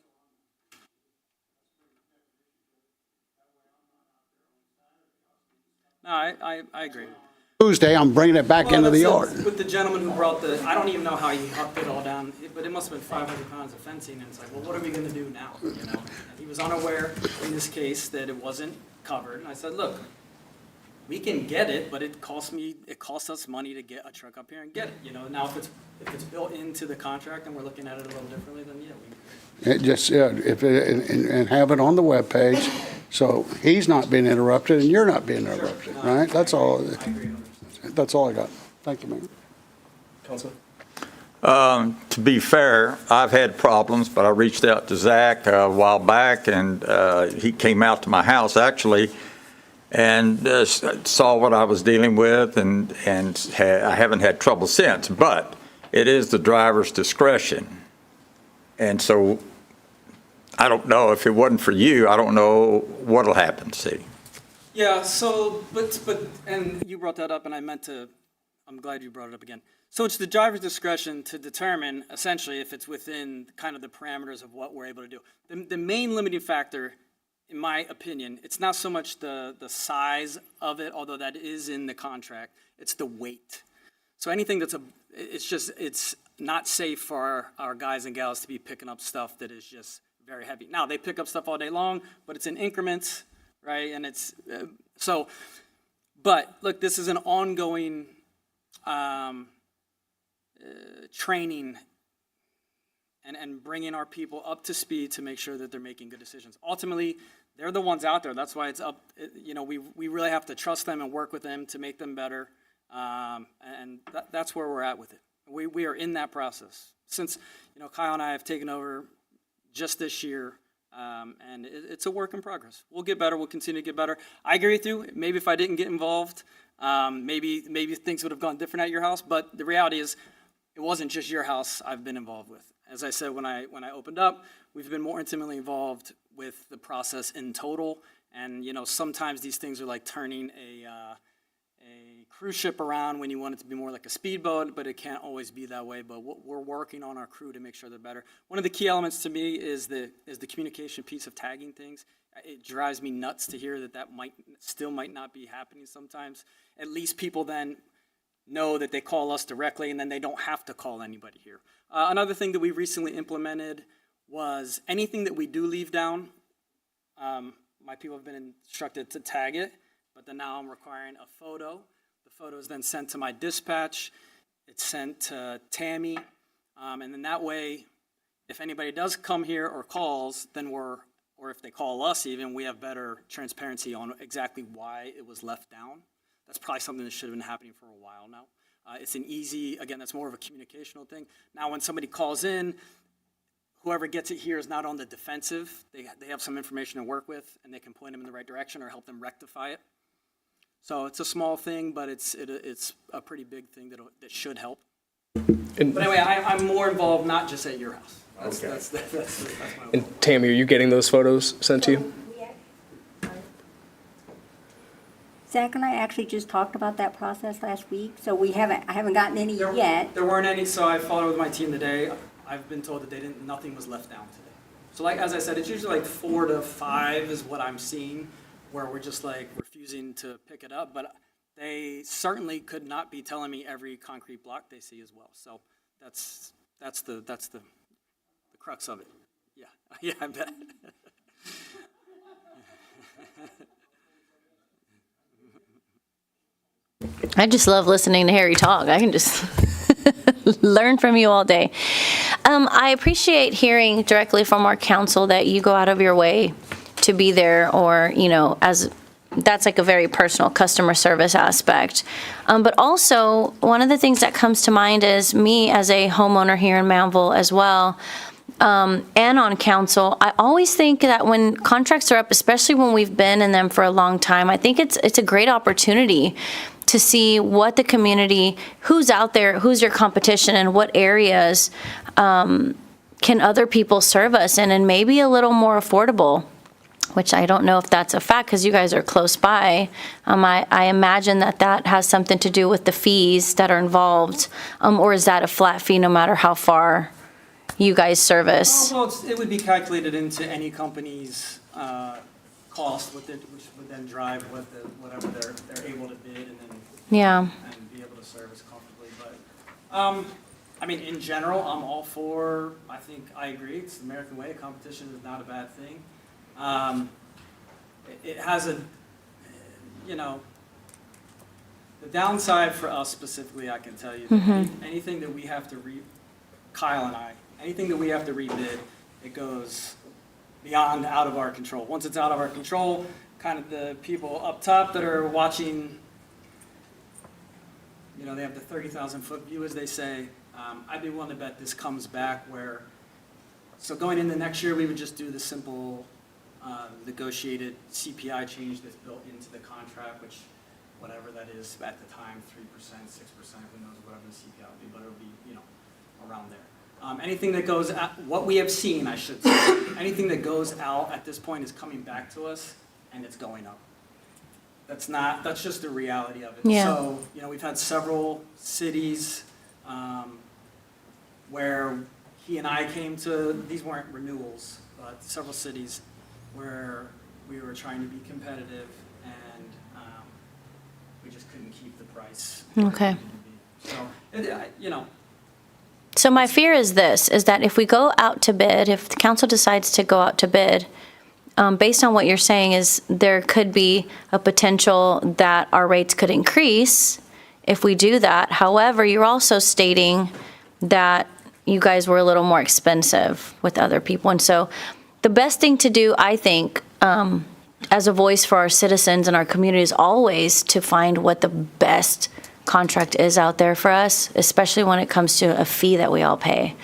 No, I agree. Tuesday, I'm bringing it back into the yard. With the gentleman who brought I don't even know how he hucked it all down, but it must have been 500 pounds of fencing, and it's like, well, what are we going to do now? And he was unaware in this case that it wasn't covered, and I said, look, we can get it, but it costs us money to get a truck up here and get it. Now if it's built into the contract and we're looking at it a little differently, then It just, and have it on the webpage, so he's not being interrupted and you're not being interrupted, right? That's all. That's all I got. Thank you, Mayor. Council? To be fair, I've had problems, but I reached out to Zach a while back, and he came out to my house, actually, and saw what I was dealing with, and I haven't had trouble since. But it is the driver's discretion. And so I don't know, if it wasn't for you, I don't know what'll happen, see. Yeah, so, but, and you brought that up, and I'm glad you brought it up again. So it's the driver's discretion to determine, essentially, if it's within kind of the parameters of what we're able to do. The main limiting factor, in my opinion, it's not so much the size of it, although that is in the contract, it's the weight. So anything it's not safe for our guys and gals to be picking up stuff that is just very heavy. Now, they pick up stuff all day long, but it's in increments, right? And but look, this is an ongoing training and bringing our people up to speed to make sure that they're making good decisions. Ultimately, they're the ones out there. That's why it's up, we really have to trust them and work with them to make them better. And that's where we're at with it. We are in that process. Since, Kyle and I have taken over just this year, and it's a work in progress. We'll get better. We'll continue to get better. I agree with you. Maybe if I didn't get involved, maybe things would have gone different at your house. But the reality is, it wasn't just your house I've been involved with. As I said when I opened up, we've been more intimately involved with the process in total. And sometimes these things are like turning a cruise ship around when you want it to be more like a speedboat, but it can't always be that way. But we're working on our crew to make sure they're better. One of the key elements to me is the communication piece of tagging things. It drives me nuts to hear that might not be happening sometimes. At least people then know that they call us directly, and then they don't have to call anybody here. Another thing that we recently implemented was anything that we do leave down, my people have been instructed to tag it, but then now I'm requiring a photo. The photo is then sent to my dispatch. It's sent to Tammy, and then that way, if anybody does come here or calls, then or if they call us even, we have better transparency on exactly why it was left down. That's probably something that should have been happening for a while now. It's again, that's more of a communicational thing. Now, when somebody calls in, whoever gets it here is not on the defensive. They have some information to work with, and they can point them in the right direction or help them rectify it. So it's a small thing, but it's a pretty big thing that should help. But anyway, I'm more involved, not just at your house. That's my And Tammy, are you getting those photos sent to you? Zach and I actually just talked about that process last week, so I haven't gotten any yet. There weren't any, so I followed with my team today. I've been told that nothing was left down today. So as I said, it's usually 4 to 5 is what I'm seeing, where we're just refusing to pick it up. But they certainly could not be telling me every concrete block they see as well. So that's the crux of it. Yeah, I bet. I just love listening to Harry talk. I can just learn from you all day. I appreciate hearing directly from our council that you go out of your way to be there, or, as that's a very personal customer service aspect. But also, one of the things that comes to mind is me as a homeowner here in Manvel as well, and on council. I always think that when contracts are up, especially when we've been in them for a long time, I think it's a great opportunity to see what the community, who's out there, who's your competition, and what areas can other people serve us in, and maybe a little more affordable, which I don't know if that's a fact because you guys are close by. I imagine that has something to do with the fees that are involved, or is that a flat fee no matter how far you guys service? Well, it would be calculated into any company's cost, which would then drive whatever they're able to bid and be able to service comfortably. But in general, I'm all for. I think I agree. It's the American way. Competition is not a bad thing. It has the downside for us specifically. I can tell you that anything that we have to Kyle and I, anything that we have to rebid, it goes beyond out of our control. Once it's out of our control, kind of the people up top that are watching you know, they have the 30,000-foot view, as they say. I'd be willing to bet this comes back where, so going into next year, we would just do the simple negotiated CPI change that's built into the contract, which, whatever that is at the time, 3%, 6%, who knows, whatever the CPI will be, but it'll be, you know, around there. Anything that goes out, what we have seen, I should say, anything that goes out at this point is coming back to us, and it's going up. That's just the reality of it. Yeah. So, you know, we've had several cities where he and I came to, these weren't renewals, but several cities where we were trying to be competitive, and we just couldn't keep the price. Okay. So, you know. So my fear is this, is that if we go out to bid, if the council decides to go out to bid, based on what you're saying is there could be a potential that our rates could increase if we do that. However, you're also stating that you guys were a little more expensive with other people. And so the best thing to do, I think, as a voice for our citizens and our community is always to find what the best contract is out there for us, especially when it comes to a fee that we all pay.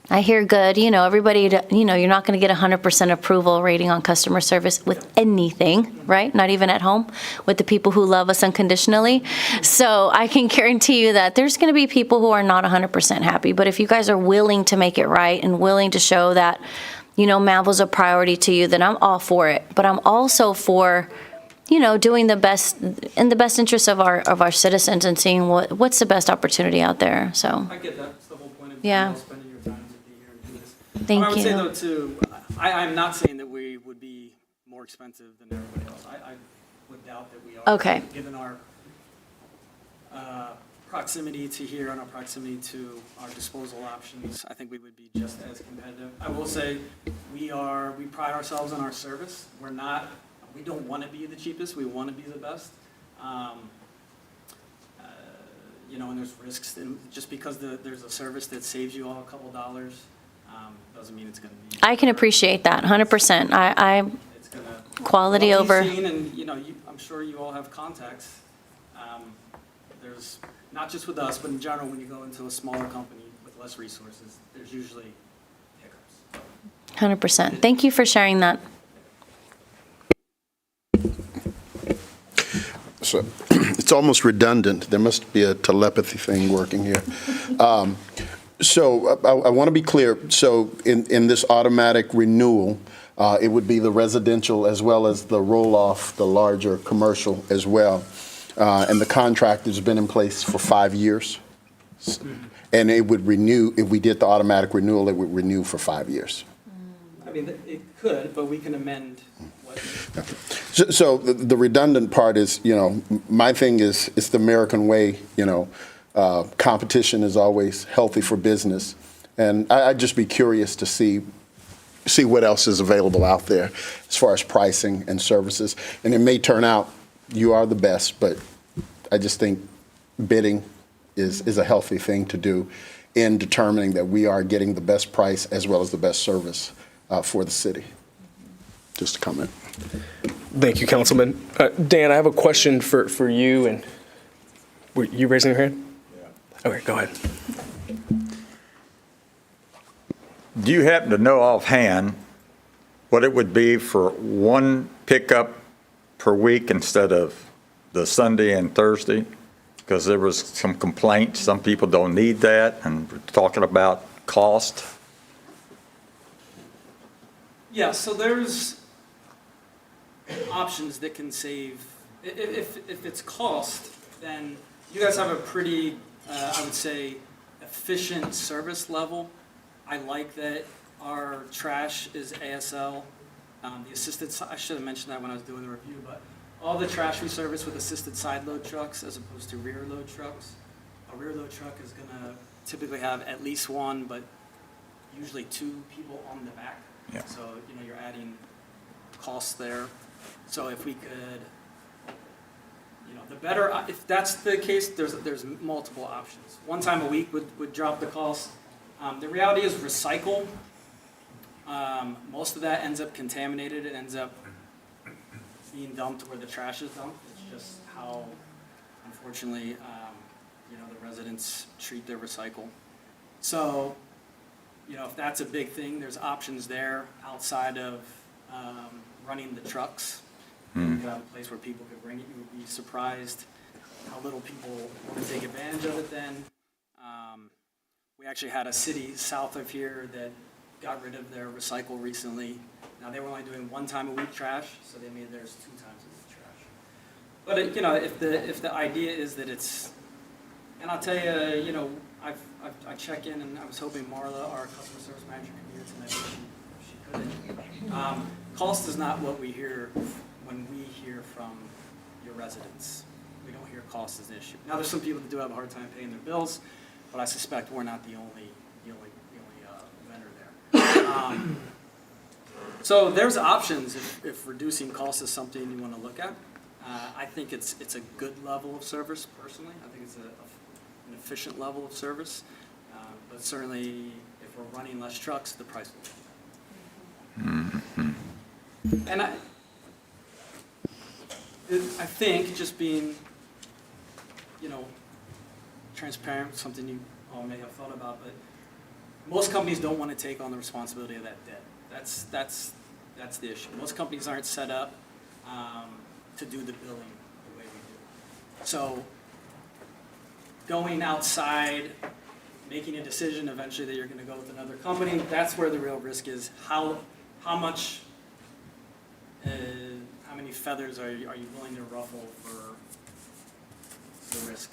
I hear good, you know, everybody, you know, you're not going to get 100% approval rating on customer service with anything, right? Not even at home with the people who love us unconditionally. So I can guarantee you that there's going to be people who are not 100% happy. But if you guys are willing to make it right and willing to show that, you know, Manvel's a priority to you, then I'm all for it. But I'm also for, you know, doing the best in the best interest of our citizens and seeing what's the best opportunity out there. So I get that. That's the whole point of yeah. spending your time to be here and do this. Thank I would say, you. though, too, I'm not saying that we would be more expensive than everybody else. I would doubt that we are. Okay. Given our proximity to here and our proximity to our disposal options, I think we would be just as competitive. I will say we pride ourselves on our service. We don't want to be the cheapest. We want to be the best. You know, and there's risks. And just because there's a service that saves you all a couple dollars doesn't mean it's going to be. I can appreciate that 100%. It's going to quality over. And you know, I'm sure you all have contacts. There's not just with us, but in general, when you go into a smaller company with less resources, there's usually hiccups. 100%. Thank you for sharing that. So it's almost redundant. There must be a telepathy thing working here. So I want to be clear. So in this automatic renewal, it would be the residential as well as the roll-off, the larger commercial as well. And the contract has been in place for 5 years. And it would renew, if we did the automatic renewal, it would renew for 5 years. I mean, it could, but we can amend what. So the redundant part is, you know, my thing is, it's the American way, you know, competition is always healthy for business. And I'd just be curious to see what else is available out there as far as pricing and services. And it may turn out you are the best, but I just think bidding is a healthy thing to do in determining that we are getting the best price as well as the best service for the city. Just a comment. Thank you, Councilman. Dan, I have a question for you. And were you raising your hand? Yeah. Okay, go ahead. Do you happen to know offhand what it would be for one pickup per week instead of the Sunday and Thursday? Because there was some complaints, some people don't need that, and we're talking about cost. Yeah, so there's options that can save. If it's cost, then you guys have a pretty, I would say, efficient service level. I like that our trash is ASL. The assisted, I should have mentioned that when I was doing the review, but all the trash we service with assisted side load trucks as opposed to rear load trucks. A rear load truck is going to typically have at least one, but usually 2 people on the back. Yeah. So, you know, you're adding costs there. So if we could, you know, the better, if that's the case, there's multiple options. One time a week would drop the cost. The reality is recycle. Most of that ends up contaminated. It ends up being dumped where the trash is dumped. It's just how, unfortunately, unfortunately, the residents treat their recycle. So, if that's a big thing, there's options there outside of running the trucks. You could have a place where people could bring it. You would be surprised how little people want to take advantage of it then. We actually had a city south of here that got rid of their recycle recently. Now, they were only doing 1 time a week trash, so they made theirs 2 times a week trash. But, if the idea is that it's, and I'll tell you, I check in, and I was hoping Marla, our customer service manager, could be here tonight, if she couldn't. Cost is not what we hear when we hear from your residents. We don't hear cost as an issue. Now, there's some people that do have a hard time paying their bills, but I suspect we're not the only vendor there. So there's options if reducing costs is something you want to look at. I think it's a good level of service, personally. I think it's an efficient level of service. But certainly, if we're running less trucks, the price will change. And I think just being, transparent, something you all may have thought about, but most companies don't want to take on the responsibility of that debt. That's the issue. Most companies aren't set up to do the billing the way we do. So going outside, making a decision eventually that you're going to go with another company, that's where the real risk is. How many feathers are you willing to ruffle for the risk?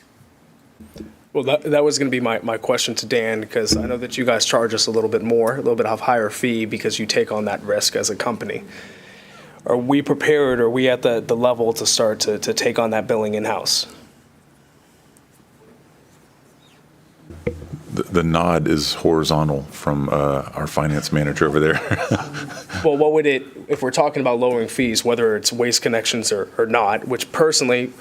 Well, that was going to be my question to Dan, because I know that you guys charge us a little bit more, a little bit of a higher fee because you take on that risk as a company. Are we prepared, are we at the level to start to take on that billing in-house? The nod is horizontal from our finance manager over there. Well, what would it, if we're talking about lowering fees, whether it's Waste Connections or not, which personally,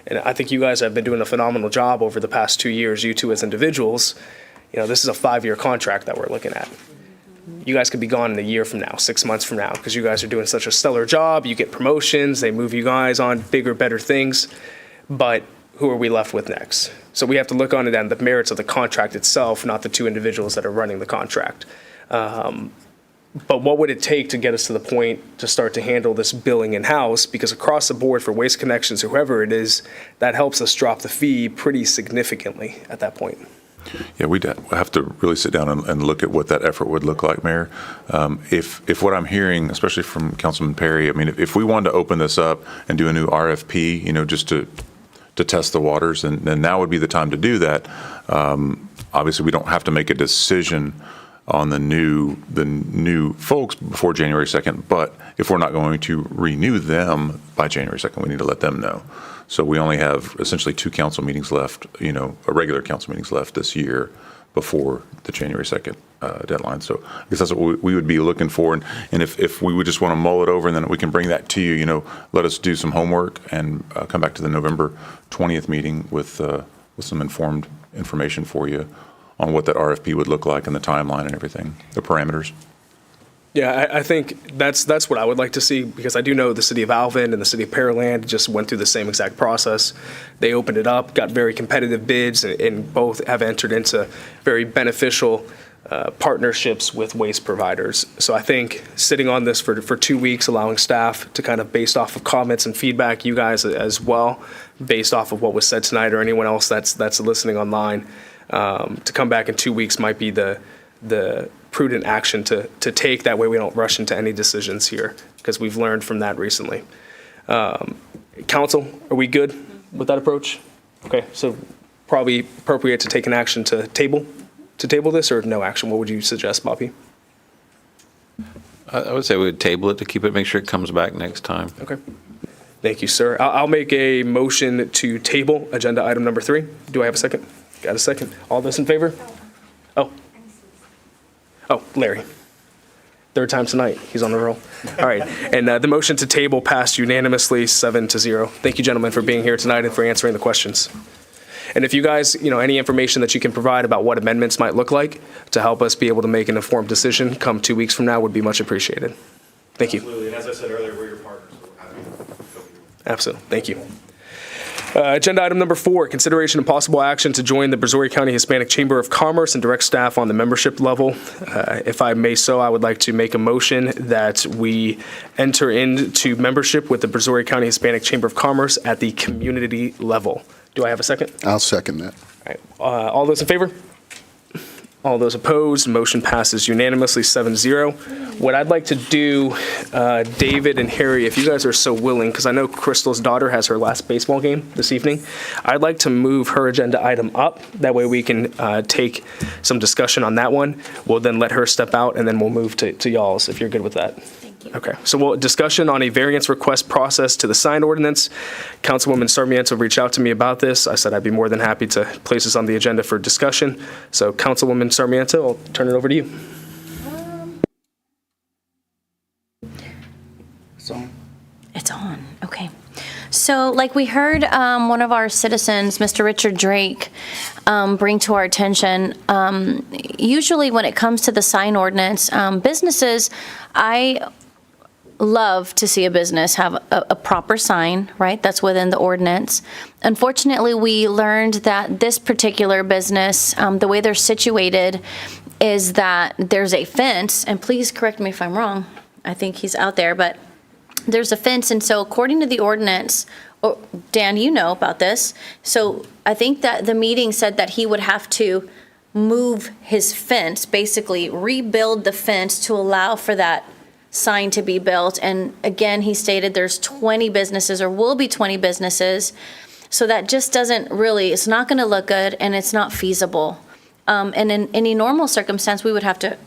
and I think you guys have been doing a phenomenal job over the past 2 years, you two as individuals, this is a 5-year contract that we're looking at. You guys could be gone in a year from now, 6 months from now, because you guys are doing such a stellar job. You get promotions, they move you guys on bigger, better things. But who are we left with next? So we have to look on it and the merits of the contract itself, not the 2 individuals that are running the contract. But what would it take to get us to the point to start to handle this billing in-house? Because across the board for Waste Connections, whoever it is, that helps us drop the fee pretty significantly at that point. Yeah, we'd have to really sit down and look at what that effort would look like, Mayor. If what I'm hearing, especially from Councilman Perry, I mean, if we wanted to open this up and do a new RFP, just to test the waters, then now would be the time to do that. Obviously, we don't have to make a decision on the new folks before January 2nd, but if we're not going to renew them by January 2nd, we need to let them know. So we only have essentially 2 council meetings left, regular council meetings left this year before the January 2nd deadline. So I guess that's what we would be looking for. And if we would just want to mull it over and then we can bring that to you, let us do some homework and come back to the November 20th meeting with some informed information for you on what that RFP would look like and the timeline and everything, the parameters. Yeah, I think that's what I would like to see, because I do know the city of Alvin and the city of Pearland just went through the same exact process. They opened it up, got very competitive bids, and both have entered into very beneficial partnerships with waste providers. So I think sitting on this for 2 weeks, allowing staff to kind of, based off of comments and feedback, you guys as well, based off of what was said tonight, or anyone else that's listening online, to come back in 2 weeks might be the prudent action to take. That way we don't rush into any decisions here, because we've learned from that recently. Council, are we good with that approach? Okay, so probably appropriate to take an action to table this, or no action? What would you suggest, Bobby? I would say we would table it to keep it, make sure it comes back next time. Okay. Thank you, sir. I'll make a motion to table agenda item number 3. Do I have a second? Got a second. All those in favor? Oh, Larry. 3rd time tonight. He's on the roll. All right. And the motion to table passed unanimously 7-0. Thank you, gentlemen, for being here tonight and for answering the questions. And if you guys, any information that you can provide about what amendments might look like to help us be able to make an informed decision come 2 weeks from now would be much appreciated. Thank you. Absolutely. And as I said earlier, we're your partners, so we're happy to help you. Absolutely. Thank you. Agenda item number 4, consideration and possible action to join the Brazoria County Hispanic Chamber of Commerce and direct staff on the membership level. If I may so, I would like to make a motion that we enter into membership with the Brazoria County Hispanic Chamber of Commerce at the community level. Do I have a second? I'll second that. All right. All those in favor? All those opposed? Motion passes unanimously 7-0. What I'd like to do, David and Harry, if you guys are so willing, because I know Crystal's daughter has her last baseball game this evening, I'd like to move her agenda item up. That way we can take some discussion on that one. We'll then let her step out, and then we'll move to y'all's, if you're good with that. Okay, so we'll discussion on a variance request process to the sign ordinance. Councilwoman Sarmiento reached out to me about this. I said I'd be more than happy to place this on the agenda for discussion. So Councilwoman Sarmiento, I'll turn it over to you. It's on, okay. So like we heard one of our citizens, Mr. Richard Drake, bring to our attention, usually when it comes to the sign ordinance, businesses, I love to see a business have a proper sign, right? That's within the ordinance. Unfortunately, we learned that this particular business, the way they're situated is that there's a fence, and please correct me if I'm wrong, I think he's out there, but there's a fence, and so according to the ordinance, Dan, you know about this, so I think that the meeting said that he would have to move his fence, basically rebuild the fence to allow for that sign to be built. And again, he stated there's 20 businesses or will be 20 businesses. So that just doesn't really, it's not going to look good and it's not feasible. And in any normal circumstance, we would have to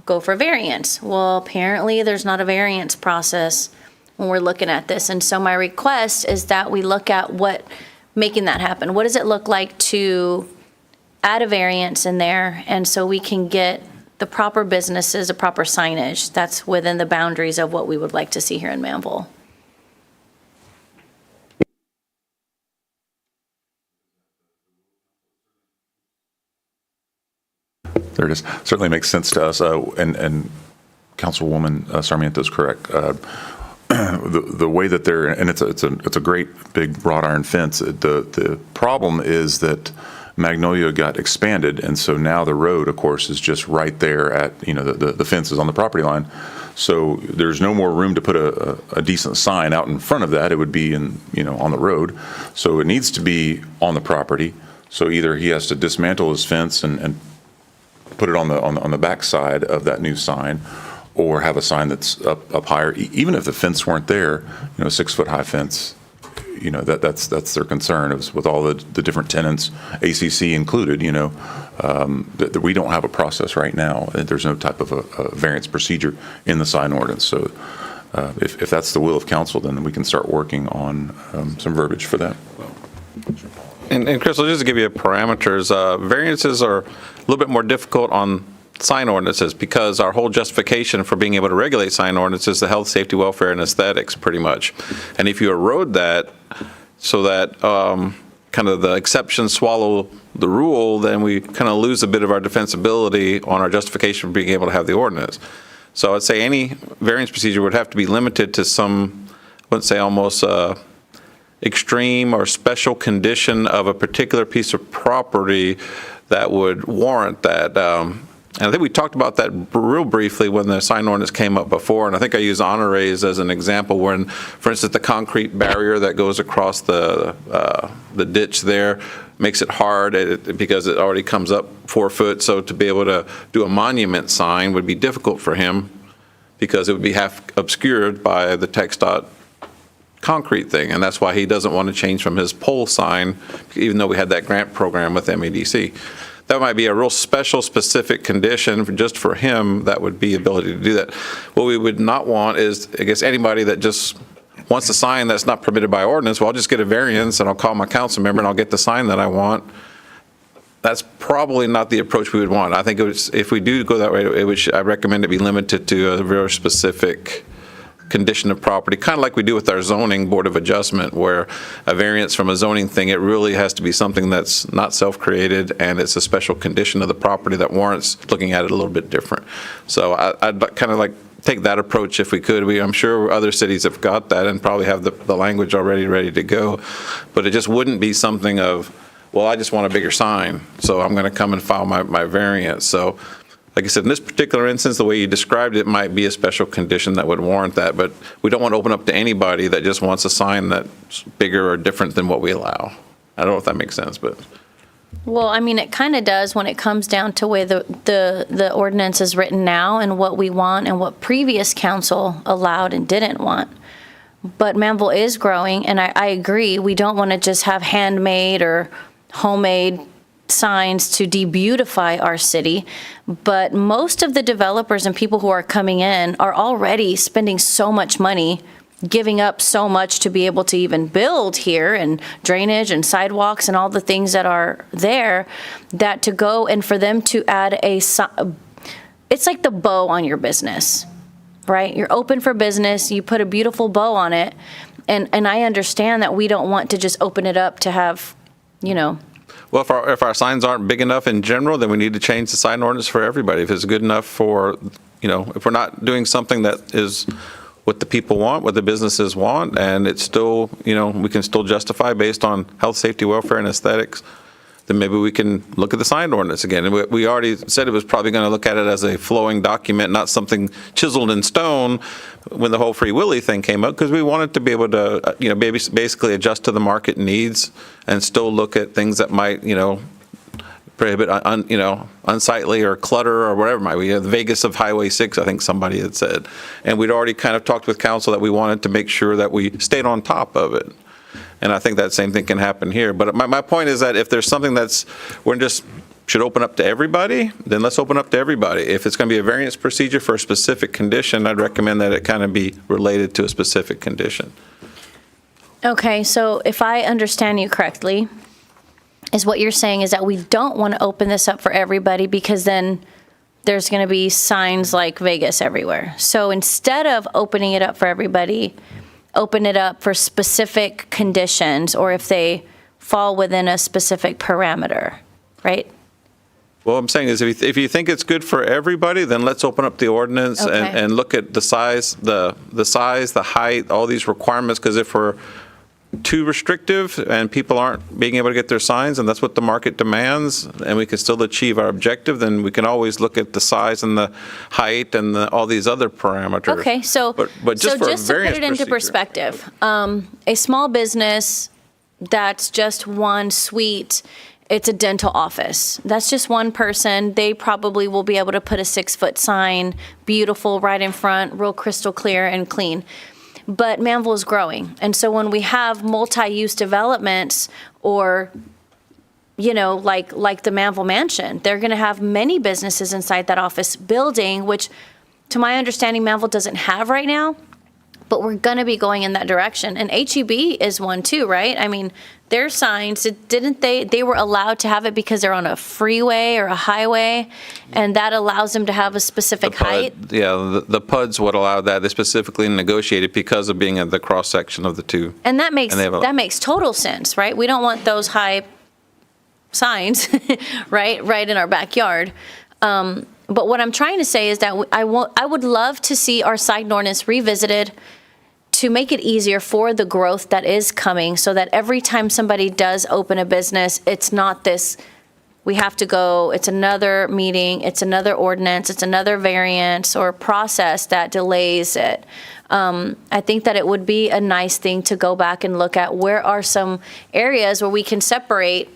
go for variance. Well, apparently there's not a variance process when we're looking at this. And so my request is that we look at making that happen. What does it look like to add a variance in there? And so we can get the proper businesses, the proper signage that's within the boundaries of what we would like to see here in Manvel. There it is. Certainly makes sense to us. And Councilwoman Sarmiento is correct. The way that they're, and it's a great big wrought iron fence. The problem is that Magnolia got expanded, and so now the road, of course, is just right there at, the fence is on the property line. So there's no more room to put a decent sign out in front of that. It would be on the road. So it needs to be on the property. So either he has to dismantle his fence and put it on the back side of that new sign, or have a sign that's up higher. Even if the fence weren't there, a 6-foot high fence, that's their concern. It was with all the different tenants, ACC included, that we don't have a process right now. There's no type of a variance procedure in the sign ordinance. So if that's the will of council, then we can start working on some verbiage for that. And Crystal, just to give you parameters, variances are a little bit more difficult on sign ordinances because our whole justification for being able to regulate sign ordinances is the health, safety, welfare, and aesthetics, pretty much. And if you erode that so that kind of the exceptions swallow the rule, then we kind of lose a bit of our defensibility on our justification for being able to have the ordinance. So I'd say any variance procedure would have to be limited to some, I wouldn't say almost extreme or special condition of a particular piece of property that would warrant that. And I think we talked about that real briefly when the sign ordinance came up before, and I think I used honorays as an example when, for instance, the concrete barrier that goes across the ditch there makes it hard because it already comes up 4 foot, so to be able to do a monument sign would be difficult for him because it would be half obscured by the TxDOT concrete thing, and that's why he doesn't want to change from his pole sign, even though we had that grant program with MEDC. That might be a real special, specific condition just for him. That would be ability to do that. What we would not want is, I guess, anybody that just wants a sign that's not permitted by ordinance. Well, I'll just get a variance and I'll call my council member and I'll get the sign that I want. That's probably not the approach we would want. I think if we do go that way, I recommend it be limited to a very specific condition of property, kind of like we do with our zoning board of adjustment, where a variance from a zoning thing, it really has to be something that's not self-created and it's a special condition of the property that warrants looking at it a little bit different. So I'd kind of like take that approach if we could. I'm sure other cities have got that and probably have the language already ready to go. But it just wouldn't be something of, well, I just want a bigger sign, so I'm going to come and file my variance. So like I said, in this particular instance, the way you described it might be a special condition that would warrant that, but we don't want to open up to anybody that just wants a sign that's bigger or different than what we allow. I don't know if that makes sense, but. Well, I mean, it kind of does when it comes down to where the ordinance is written now and what we want and what previous council allowed and didn't want. But Manvel is growing, and I agree, we don't want to just have handmade or homemade signs to de-beautify our city, but most of the developers and people who are coming in are already spending so much money, giving up so much to be able to even build here, and drainage and sidewalks and all the things that are there, that to go and for them to add it's like the bow on your business, right? You're open for business, you put a beautiful bow on it, and I understand that we don't want to just open it up to have, Well, if our signs aren't big enough in general, then we need to change the sign ordinance for everybody. If it's good enough for, if we're not doing something that is what the people want, what the businesses want, and it's still, we can still justify based on health, safety, welfare, and aesthetics, then maybe we can look at the sign ordinance again. And we already said it was probably going to look at it as a flowing document, not something chiseled in stone when the whole Free Willy thing came up, because we wanted to be able to, basically adjust to the market needs and still look at things that might, prohibit, unsightly or clutter or whatever it might be. The Vegas of Highway 6, I think somebody had said. And we'd already kind of talked with council that we wanted to make sure that we stayed on top of it. And I think that same thing can happen here. But my point is that if there's something we're just should open up to everybody, then let's open up to everybody. If it's going to be a variance procedure for a specific condition, I'd recommend that it kind of be related to a specific condition. Okay, so if I understand you correctly, is what you're saying is that we don't want to open this up for everybody, because then there's going to be signs like Vegas everywhere. So instead of opening it up for everybody, open it up for specific conditions, or if they fall within a specific parameter, right? Well, I'm saying is if you think it's good for everybody, then let's open up the ordinance and look at the size, the size, the height, all these requirements, because if we're too restrictive and people aren't being able to get their signs, and that's what the market demands, and we can still achieve our objective, then we can always look at the size and the height and all these other parameters. Okay, so but just to put it into perspective, a small business that's just one suite, it's a dental office. That's just one person. They probably will be able to put a 6-foot sign, beautiful, right in front, real crystal clear and clean. But Manvel is growing. And so when we have multi-use developments, or, like the Manvel Mansion, they're going to have many businesses inside that office building, which to my understanding, Manvel doesn't have right now, but we're going to be going in that direction. And HEB is one too, right? I mean, their signs, they were allowed to have it because they're on a freeway or a highway, and that allows them to have a specific height. Yeah, the PUDs would allow that. They specifically negotiated because of being at the cross section of the two. And that makes total sense, right? We don't want those high signs, right in our backyard. But what I'm trying to say is that I would love to see our sign ordinance revisited to make it easier for the growth that is coming, so that every time somebody does open a business, it's not this, we have to go, it's another meeting, it's another ordinance, it's another variance or process that delays it. I think that it would be a nice thing to go back and look at where are some areas where we can separate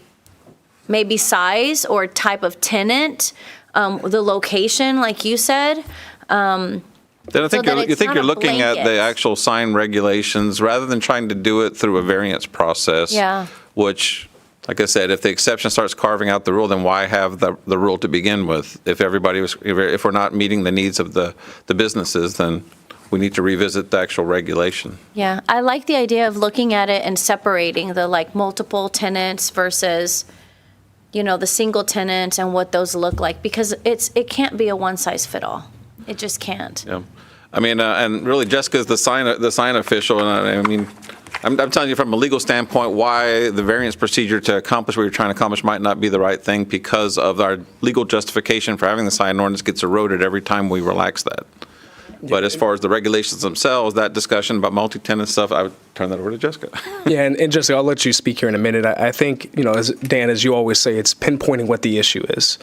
maybe size or type of tenant, the location, like you said. Then I think you're looking at the actual sign regulations rather than trying to do it through a variance process. Yeah. Which, like I said, if the exception starts carving out the rule, then why have the rule to begin with? If we're not meeting the needs of the businesses, then we need to revisit the actual regulation. Yeah, I like the idea of looking at it and separating the multiple tenants versus, the single tenant and what those look like, because it can't be a one size fit all. It just can't. Yeah. I mean, and really Jessica's the sign official, and I mean, I'm telling you from a legal standpoint why the variance procedure to accomplish what you're trying to accomplish might not be the right thing, because of our legal justification for having the sign ordinance gets eroded every time we relax that. But as far as the regulations themselves, that discussion about multi-tenant stuff, I would turn that over to Jessica. Yeah, and Jessica, I'll let you speak here in a minute. I think, as Dan, as you always say, it's pinpointing what the issue is.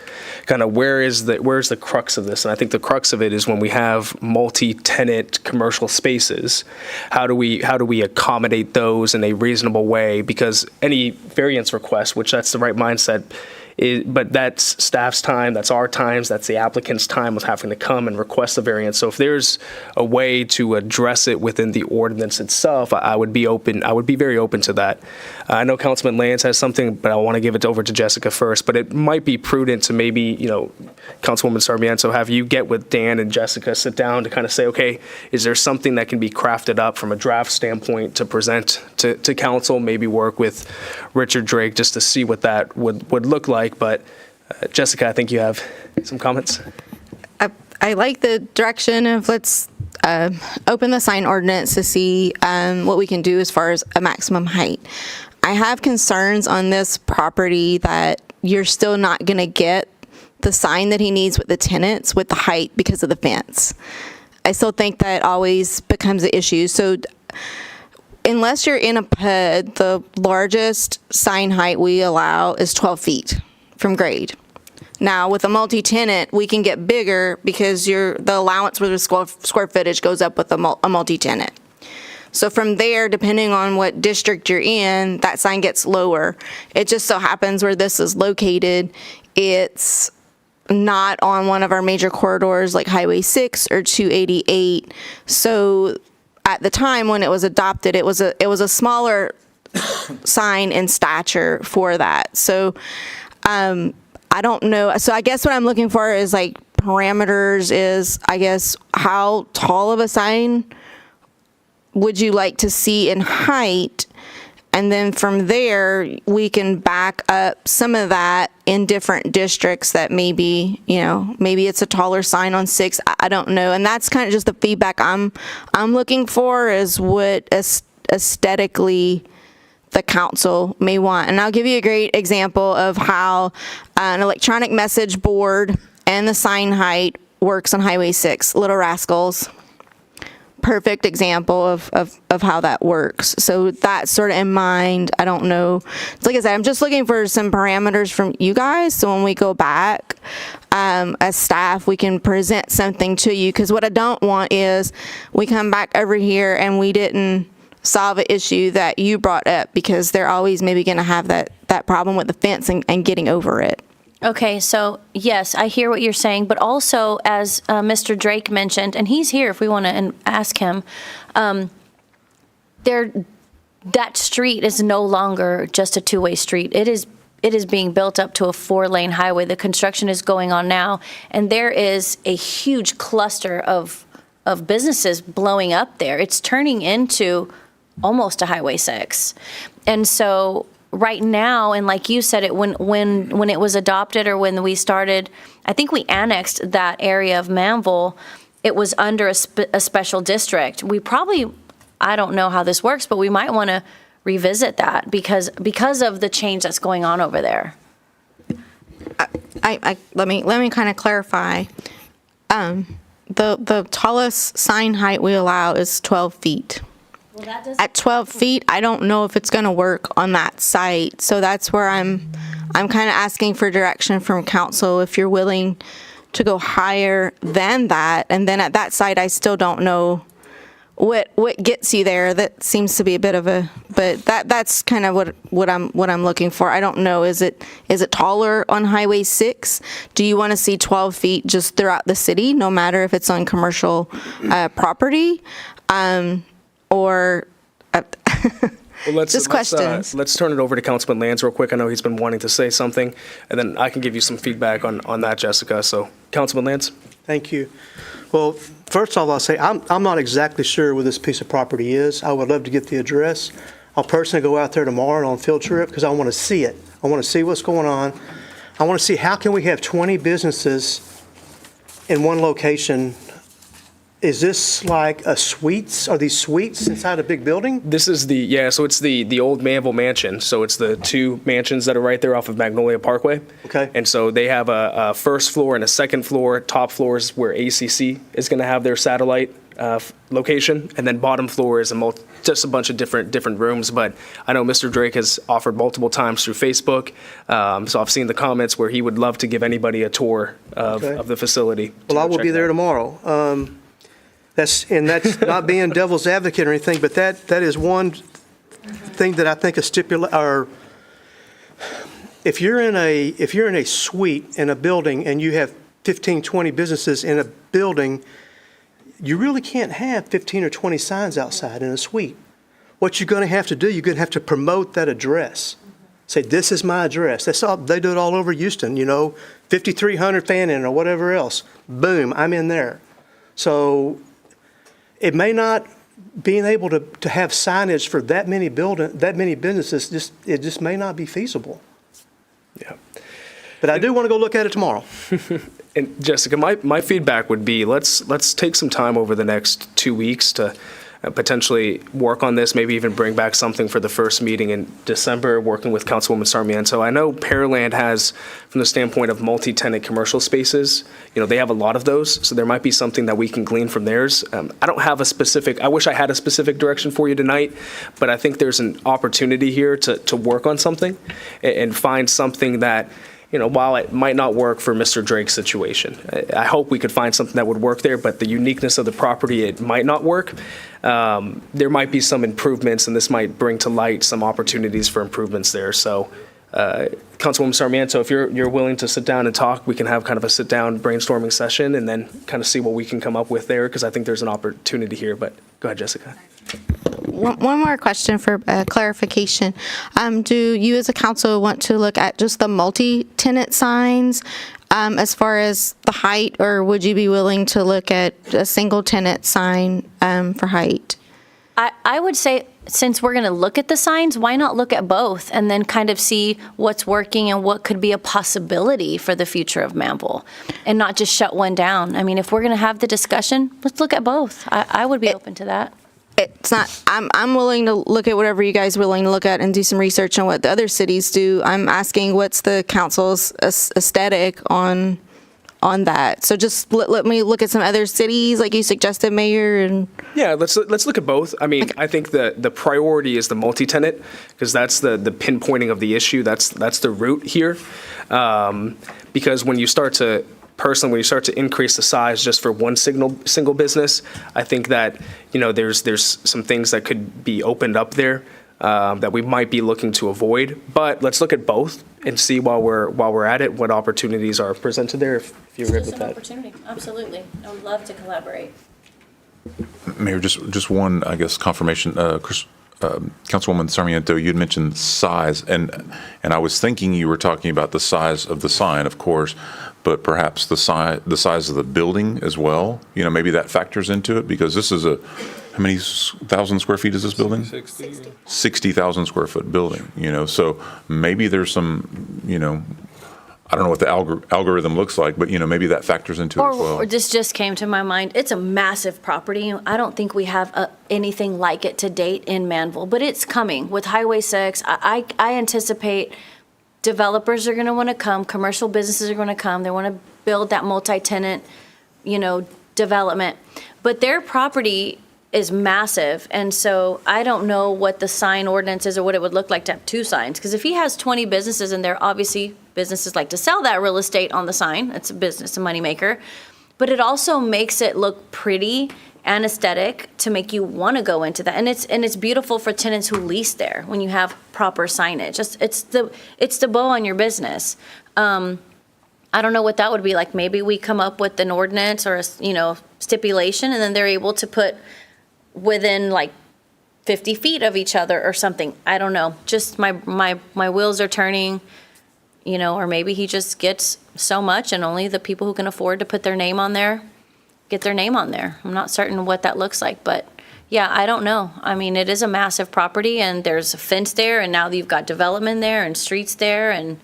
Kind of where's the crux of this? And I think the crux of it is when we have multi-tenant commercial spaces, how do we accommodate those in a reasonable way? Because any variance request, which that's the right mindset, but that's staff's time, that's our times, that's the applicant's time with having to come and request a variance. So if there's a way to address it within the ordinance itself, I would be very open to that. I know Councilman Lance has something, but I want to give it over to Jessica first. But it might be prudent to maybe, Councilwoman Sarmiento, have you get with Dan and Jessica, sit down to kind of say, okay, is there something that can be crafted up from a draft standpoint to present to council, maybe work with Richard Drake just to see what that would look like. But Jessica, I think you have some comments. I like the direction of let's open the sign ordinance to see what we can do as far as a maximum height. I have concerns on this property that you're still not going to get the sign that he needs with the tenants with the height because of the fence. I still think that always becomes an issue. So unless you're in a PUD, the largest sign height we allow is 12 feet from grade. Now, with a multi-tenant, we can get bigger because the allowance for the square footage goes up with a multi-tenant. So from there, depending on what district you're in, that sign gets lower. It just so happens where this is located, it's not on one of our major corridors like Highway 6 or 288. So at the time when it was adopted, it was a smaller sign in stature for that. So I don't know. So I guess what I'm looking for is like parameters is, I guess, how tall of a sign would you like to see in height? And then from there, we can back up some of that in different districts that maybe it's a taller sign on 6. I don't know. And that's kind of just the feedback I'm looking for is what aesthetically the council may want. And I'll give you a great example of how an electronic message board and the sign height works on Highway 6, Little Rascals. Perfect example of how that works. So that's sort of in mind. I don't know. It's like I said, I'm just looking for some parameters from you guys. So when we go back as staff, we can present something to you. Because what I don't want is we come back over here and we didn't solve an issue that you brought up, because they're always maybe going to have that problem with the fence and getting over it. Okay, so yes, I hear what you're saying, but also as Mr. Drake mentioned, and he's here if we want to ask him, that street is no longer just a two-way street. It is being built up to a 4-lane highway. The construction is going on now, and there is a huge cluster of businesses blowing up there. It's turning into almost a Highway 6. And so right now, and like you said, when it was adopted or when we started, I think we annexed that area of Manvel, it was under a special district. We probably, I don't know how this works, but we might want to revisit that because of the change that's going on over there. Let me kind of clarify. The tallest sign height we allow is 12 feet. Well, at 12 feet, I don't know if it's going to work on that site. So that's where I'm kind of asking for direction from council if you're willing to go higher than that. And then at that site, I still don't know what gets you there. That seems to be a bit of a, but that's kind of what I'm looking for. I don't know. Is it taller on Highway 6? Do you want to see 12 feet just throughout the city, no matter if it's on commercial property? Or just questions. Let's turn it over to Councilman Lance real quick. I know he's been wanting to say something, and then I can give you some feedback on that, Jessica. So, Councilman Lance. Thank you. Well, first of all, I'll say I'm not exactly sure where this piece of property is. I would love to get the address. I'll personally go out there tomorrow on a field trip because I want to see it. I want to see what's going on. I want to see how can we have 20 businesses in one location is this like a suites? Are these suites inside a big building? This is so it's the old Manvel mansion. So it's the two mansions that are right there off of Magnolia Parkway. Okay. And so they have a first floor and a second floor. Top floor is where ACC is going to have their satellite location, and then bottom floor is just a bunch of different rooms. But I know Mr. Drake has offered multiple times through Facebook, so I've seen the comments where he would love to give anybody a tour of the facility. Well, I will be there tomorrow. That's not being devil's advocate or anything, but that is one thing that I think if you're in a suite in a building and you have 15, 20 businesses in a building, you really can't have 15 or 20 signs outside in a suite. What you're going to have to do, you're going to have to promote that address. Say, this is my address. That's all. They do it all over Houston, 5300 Fannin or whatever else. Boom, I'm in there. So it may not, being able to have signage for that many businesses, it just may not be feasible. Yeah. But I do want to go look at it tomorrow. And Jessica, my feedback would be let's take some time over the next 2 weeks to potentially work on this, maybe even bring back something for the first meeting in December, working with Councilwoman Sarmiento. I know Pearland has, from the standpoint of multi-tenant commercial spaces, they have a lot of those, so there might be something that we can glean from theirs. I don't have I wish I had a specific direction for you tonight, but I think there's an opportunity here to work on something and find something that, while it might not work for Mr. Drake's situation, I hope we could find something that would work there, but the uniqueness of the property, it might not work. There might be some improvements, and this might bring to light some opportunities for improvements there. So, Councilwoman Sarmiento, if you're willing to sit down and talk, we can have kind of a sit-down brainstorming session and then kind of see what we can come up with there, because I think there's an opportunity here. But go ahead, Jessica. One more question for clarification. Do you as a council want to look at just the multi-tenant signs as far as the height, or would you be willing to look at a single tenant sign for height? I would say, since we're going to look at the signs, why not look at both and then kind of see what's working and what could be a possibility for the future of Manvel, and not just shut one down. I mean, if we're going to have the discussion, let's look at both. I would be open to that. It's not, I'm willing to look at whatever you guys are willing to look at and do some research on what the other cities do. I'm asking what's the council's aesthetic on that. So just let me look at some other cities like you suggested, Mayor. And yeah, let's look at both. I mean, I think the priority is the multi-tenant, because that's the pinpointing of the issue. That's the root here. Because when you start to increase the size just for one single business, I think that there's some things that could be opened up there that we might be looking to avoid. But let's look at both and see while we're at it what opportunities are presented there. If you're good with that. Opportunity, absolutely. I would love to collaborate. Mayor, just one, I guess, confirmation. Councilwoman Sarmiento, you'd mentioned size, and I was thinking you were talking about the size of the sign, of course, but perhaps the size of the building as well. Maybe that factors into it, because this is how many thousand square feet is this building? 60,000 square foot building. So maybe there's some, I don't know what the algorithm looks like, but maybe that factors into it as well. Or this just came to my mind. It's a massive property. I don't think we have anything like it to date in Manvel, but it's coming with Highway 6. I anticipate developers are going to want to come, commercial businesses are going to come. They want to build that multi-tenant, development. But their property is massive, and so I don't know what the sign ordinance is or what it would look like to have two signs. Because if he has 20 businesses in there, obviously businesses like to sell that real estate on the sign. It's a business, a moneymaker. But it also makes it look pretty and aesthetic to make you want to go into that. And it's beautiful for tenants who lease there when you have proper signage. It's the bow on your business. I don't know what that would be like. Maybe we come up with an ordinance or a stipulation, and then they're able to put within like 50 feet of each other or something. I don't know. Just my wheels are turning. Or maybe he just gets so much and only the people who can afford to put their name on there get their name on there. I'm not certain what that looks like, but yeah, I don't know. I mean, it is a massive property, and there's a fence there, and now you've got development there and streets there, and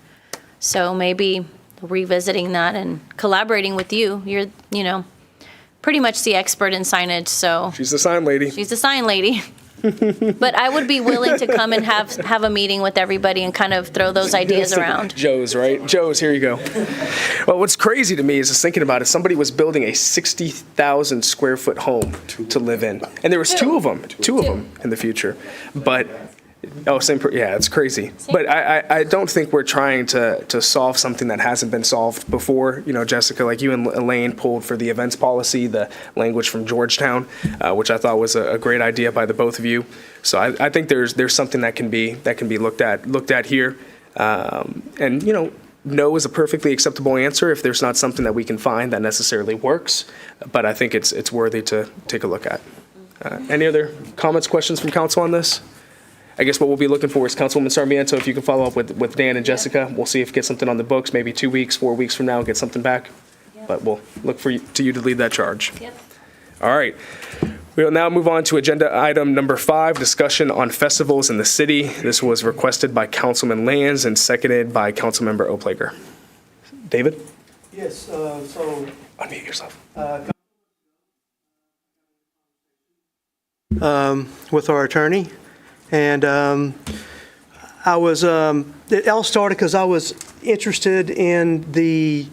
so maybe revisiting that and collaborating with you. pretty much the expert in signage, so. She's the sign lady. She's the sign lady. But I would be willing to come and have a meeting with everybody and kind of throw those ideas around. Joe's, right? Joe's, here you go. Well, what's crazy to me is just thinking about it, somebody was building a 60,000 square foot home to live in. And there was two of them in the future. But, yeah, it's crazy. But I don't think we're trying to solve something that hasn't been solved before. You know, Jessica, like you and Elaine pulled for the events policy, the language from Georgetown, which I thought was a great idea by the both of you. So I think there's something that can be looked at here. And, you know, no is a perfectly acceptable answer if there's not something that we can find that necessarily works. But I think it's worthy to take a look at. Any other comments, questions from council on this? I guess what we'll be looking for is Councilwoman Sarmiento, if you can follow up with Dan and Jessica. We'll see if get something on the books, maybe 2 weeks, 4 weeks from now, get something back. But we'll look to you to lead that charge. Yep. All right. We will now move on to agenda item number 5, discussion on festivals in the city. This was requested by Councilman Lands and seconded by Councilmember Oplager. David? Yes, so. Unmute yourself. With our attorney. And I was, it all started because I was interested in the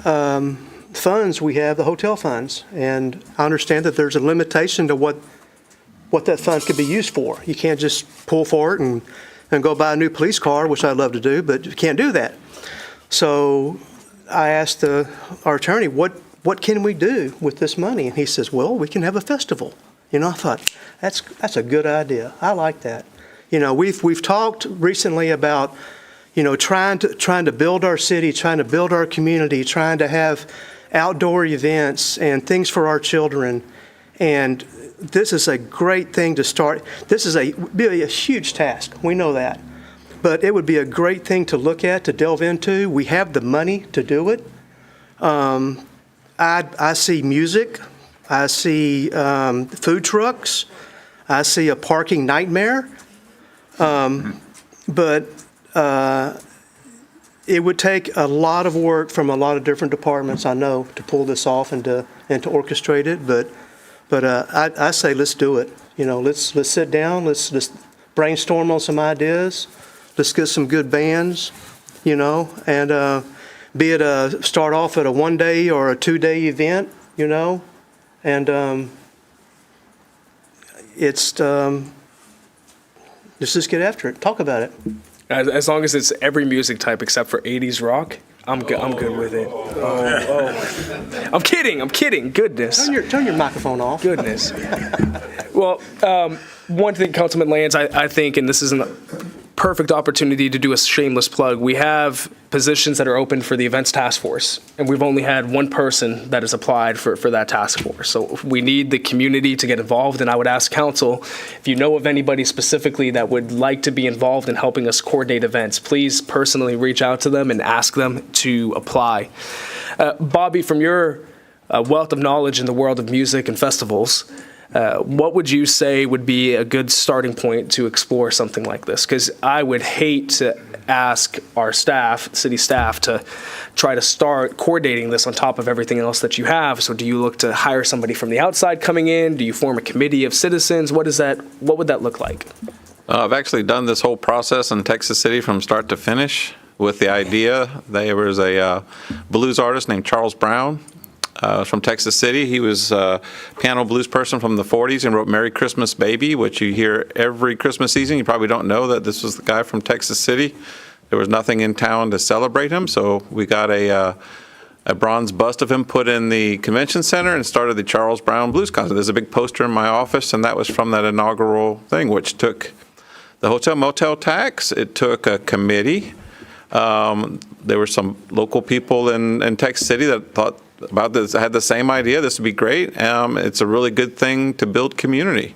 funds we have, the hotel funds. And I understand that there's a limitation to what that fund could be used for. You can't just pull for it and go buy a new police car, which I'd love to do, but you can't do that. So I asked our attorney, what can we do with this money? And he says, well, we can have a festival. You know, I thought, that's a good idea. I like that. You know, we've talked recently about, you know, trying to build our city, trying to build our community, trying to have outdoor events and things for our children. And this is a great thing to start. This is be a huge task. We know that. But it would be a great thing to look at, to delve into. We have the money to do it. I see music. I see food trucks. I see a parking nightmare. But it would take a lot of work from a lot of different departments, I know, to pull this off and to orchestrate it. But I say let's do it. You know, let's sit down. Let's brainstorm on some ideas. Let's get some good bands. You know, and be it start off at a 1-day or a 2-day event. You know. And let's just get after it. Talk about it. As long as it's every music type except for 80s rock, I'm good with it. Oh. I'm kidding. Goodness. Turn your microphone off. Goodness. Well, one thing, Councilman Lands, I think, and this isn't a perfect opportunity to do a shameless plug, we have positions that are open for the events task force, and we've only had one person that has applied for that task force. So we need the community to get involved, and I would ask council, if you know of anybody specifically that would like to be involved in helping us coordinate events, please personally reach out to them and ask them to apply. Bobby, from your wealth of knowledge in the world of music and festivals, what would you say would be a good starting point to explore something like this? Because I would hate to ask our staff, city staff, to try to start coordinating this on top of everything else that you have. So do you look to hire somebody from the outside coming in? Do you form a committee of citizens? What would that look like? I've actually done this whole process in Texas City from start to finish with the idea. There was a blues artist named Charles Brown. From Texas City. He was a piano blues person from the 40s and wrote Merry Christmas Baby, which you hear every Christmas season. You probably don't know that this was the guy from Texas City. There was nothing in town to celebrate him, so we got a bronze bust of him put in the convention center and started the Charles Brown Blues Concert. There's a big poster in my office, and that was from that inaugural thing, which took the hotel motel tax. It took a committee. There were some local people in Texas City that thought about this, had the same idea. This would be great. It's a really good thing to build community.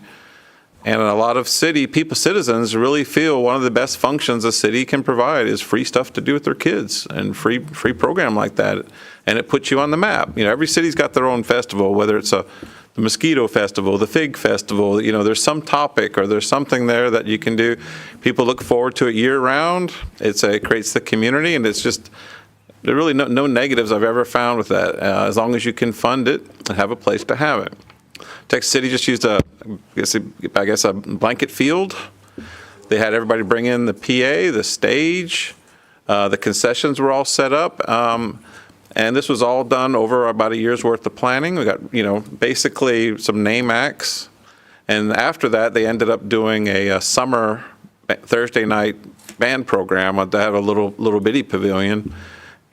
And a lot of citizens really feel one of the best functions a city can provide is free stuff to do with their kids and free program like that. And it puts you on the map. You know, every city's got their own festival, whether it's the Mosquito Festival, the Fig Festival. You know, there's some topic or there's something there that you can do. People look forward to it year round. It creates the community, and it's just, there are really no negatives I've ever found with that. As long as you can fund it and have a place to have it. Texas City just used I guess a blanket field. They had everybody bring in the PA, the stage, the concessions were all set up. And this was all done over about a year's worth of planning. We got, basically some name acts. And after that, they ended up doing a summer Thursday night band program. They had a little bitty pavilion.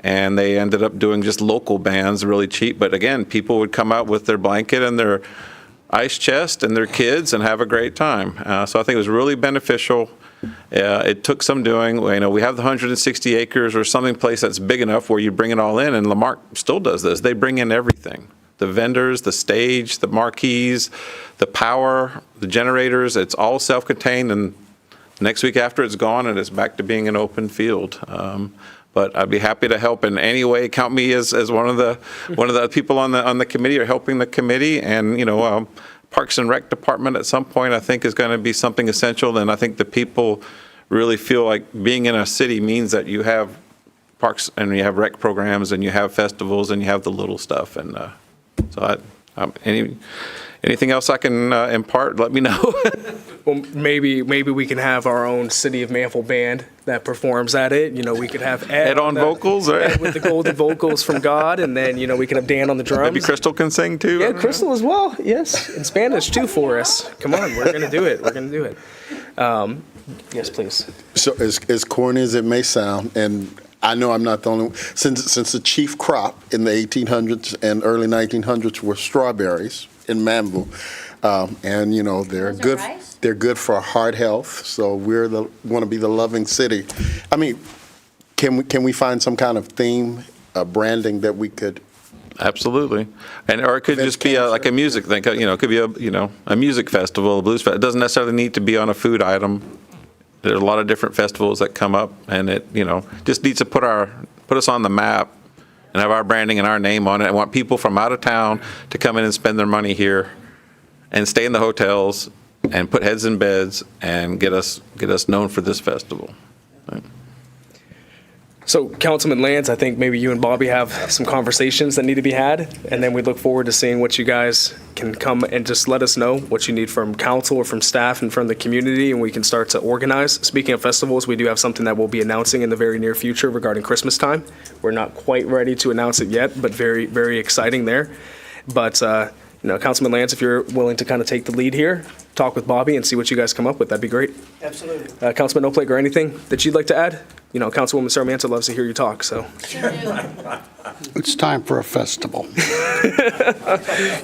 And they ended up doing just local bands, really cheap. But again, people would come out with their blanket and their ice chest and their kids and have a great time. So I think it was really beneficial. It took some doing. We have the 160 acres or something place that's big enough where you bring it all in, and Lamarck still does this. They bring in everything. The vendors, the stage, the marquees, the power, the generators, it's all self-contained, and next week after it's gone and it's back to being an open field. But I'd be happy to help in any way. Count me as one of the people on the committee or helping the committee. And Parks and Rec Department at some point I think is going to be something essential. And I think the people really feel like being in a city means that you have parks and you have rec programs and you have festivals and you have the little stuff. And so anything else I can impart, let me know. Well, maybe we can have our own City of Manvel band that performs at it. We could have Ed on vocals, Ed with the golden vocals from God, and then we can have Dan on the drums. Maybe Crystal can sing too. Yeah, Crystal as well. Yes, in Spanish too for us. Come on, we're gonna do it. We're gonna do it. Yes, please. So as corny as it may sound, and I know I'm not the only one, since the chief crop in the 1800s and early 1900s were strawberries in Manvel, and they're good. They're good for heart health. So want to be the loving city. I mean, can we find some kind of theme, branding that we could? Absolutely, or it could just be like a music thing. It could be a music festival, a blues festival. It doesn't necessarily need to be on a food item. There's a lot of different festivals that come up, and it just needs to put us on the map and have our branding and our name on it. I want people from out of town to come in and spend their money here and stay in the hotels and put heads in beds and get us known for this festival. Right. So, Councilman Lance, I think maybe you and Bobby have some conversations that need to be had, and then we look forward to seeing what you guys can come and just let us know what you need from council or from staff and from the community, and we can start to organize. Speaking of festivals, we do have something that we'll be announcing in the very near future regarding Christmas time. We're not quite ready to announce it yet, but very, very exciting there. But, Councilman Lance, if you're willing to kind of take the lead here, talk with Bobby and see what you guys come up with, that'd be great. Absolutely. Councilman Oplake, or anything that you'd like to add? Councilwoman Sarmiento loves to hear you talk, so. It's time for a festival.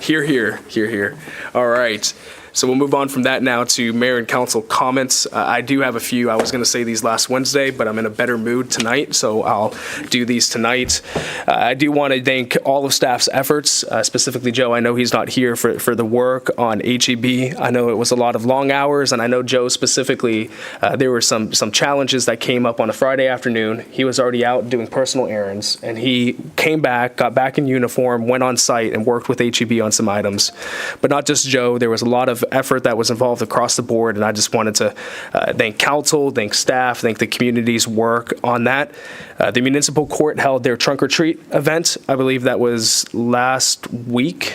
Hear, hear, hear, hear. All right. So we'll move on from that now to mayor and council comments. I do have a few. I was going to say these last Wednesday, but I'm in a better mood tonight, so I'll do these tonight. I do want to thank all of staff's efforts, specifically Joe. I know he's not here for the work on HEB. I know it was a lot of long hours, and I know Joe specifically, there were some challenges that came up on a Friday afternoon. He was already out doing personal errands, and he came back, got back in uniform, went on site, and worked with HEB on some items. But not just Joe. There was a lot of effort that was involved across the board, and I just wanted to thank council, thank staff, thank the community's work on that. The municipal court held their trunk or treat event. I believe that was last week.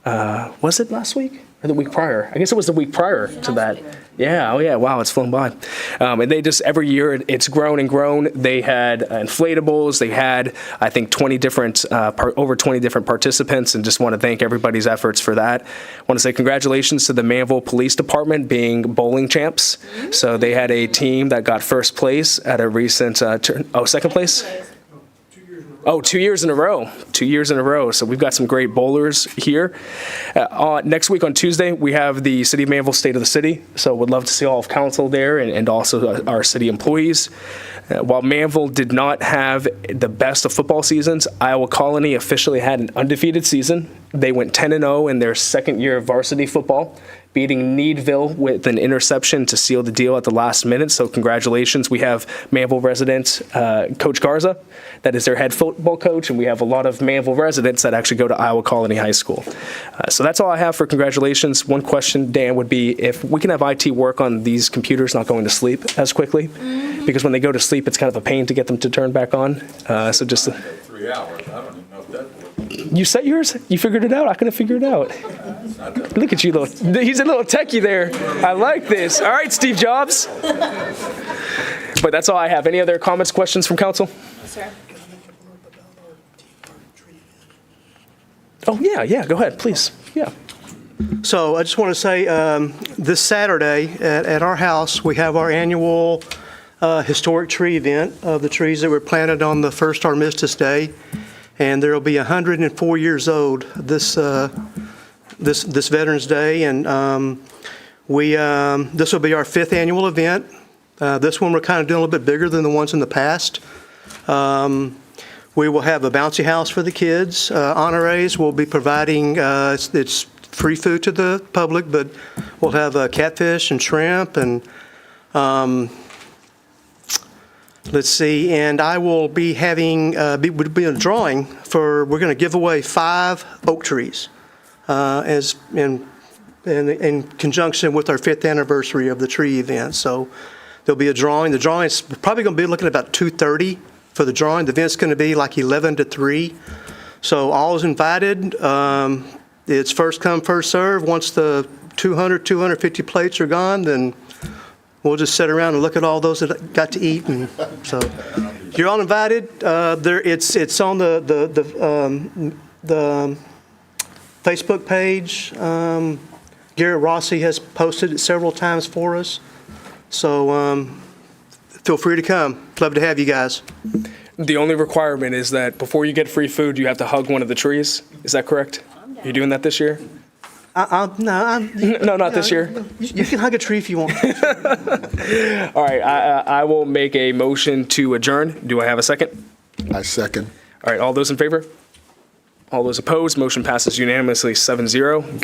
Was it last week or the week prior? I guess it was the week prior to that. Yeah, oh yeah, wow, it's flown by. And they just, every year, it's grown and grown. They had inflatables, they had, I think, over 20 different participants, and just want to thank everybody's efforts for that. I want to say congratulations to the Manvel Police Department being bowling champs. So they had a team that got first place at a recent, second place? Oh, 2 years in a row. 2 years in a row. So we've got some great bowlers here. Next week on Tuesday, we have the City of Manvel State of the City. So we'd love to see all of council there and also our city employees. While Manvel did not have the best of football seasons, Iowa Colony officially had an undefeated season. They went 10-0 in their second year of varsity football, beating Needville with an interception to seal the deal at the last minute. So congratulations. We have Manvel resident Coach Garza, that is their head football coach, and we have a lot of Manvel residents that actually go to Iowa Colony High School. So that's all I have for congratulations. One question, Dan, would be if we can have IT work on these computers not going to sleep as quickly, because when they go to sleep, it's kind of a pain to get them to turn back on. So just 3 hours. I don't even know if that You set yours? You figured it out? I couldn't figure it out. Look at you, he's a little techie there. I like this. All right, Steve Jobs. But that's all I have. Any other comments, questions from council? Sir. Oh, yeah, go ahead, please. Yeah. So I just want to say, this Saturday at our house, we have our annual historic tree event of the trees that were planted on the first Armistice Day. And there will be 104 years old this Veterans Day. And this will be our 5th annual event. This one we're kind of doing a little bit bigger than the ones in the past. We will have a bouncy house for the kids. Honorees will be providing, it's free food to the public, but we'll have catfish and shrimp and let's see, and I will be having, would be a drawing for, we're going to give away 5 oak trees as in conjunction with our 5th anniversary of the tree event. So there'll be a drawing. The drawing is probably going to be looking at about 2:30 for the drawing. The event's going to be like 11 to 3. So all is invited. It's first come, first serve. Once the 250 plates are gone, then we'll just sit around and look at all those that got to eat. And so you're all invited. It's on the Facebook page. Garrett Rossi has posted it several times for us. So feel free to come. Love to have you guys. The only requirement is that before you get free food, you have to hug one of the trees. Is that correct? You doing that this year? No, not this year. You can hug a tree if you want. All right, I will make a motion to adjourn. Do I have a second? I second. All right, all those in favor? All those opposed? Motion passes unanimously 7-0. Good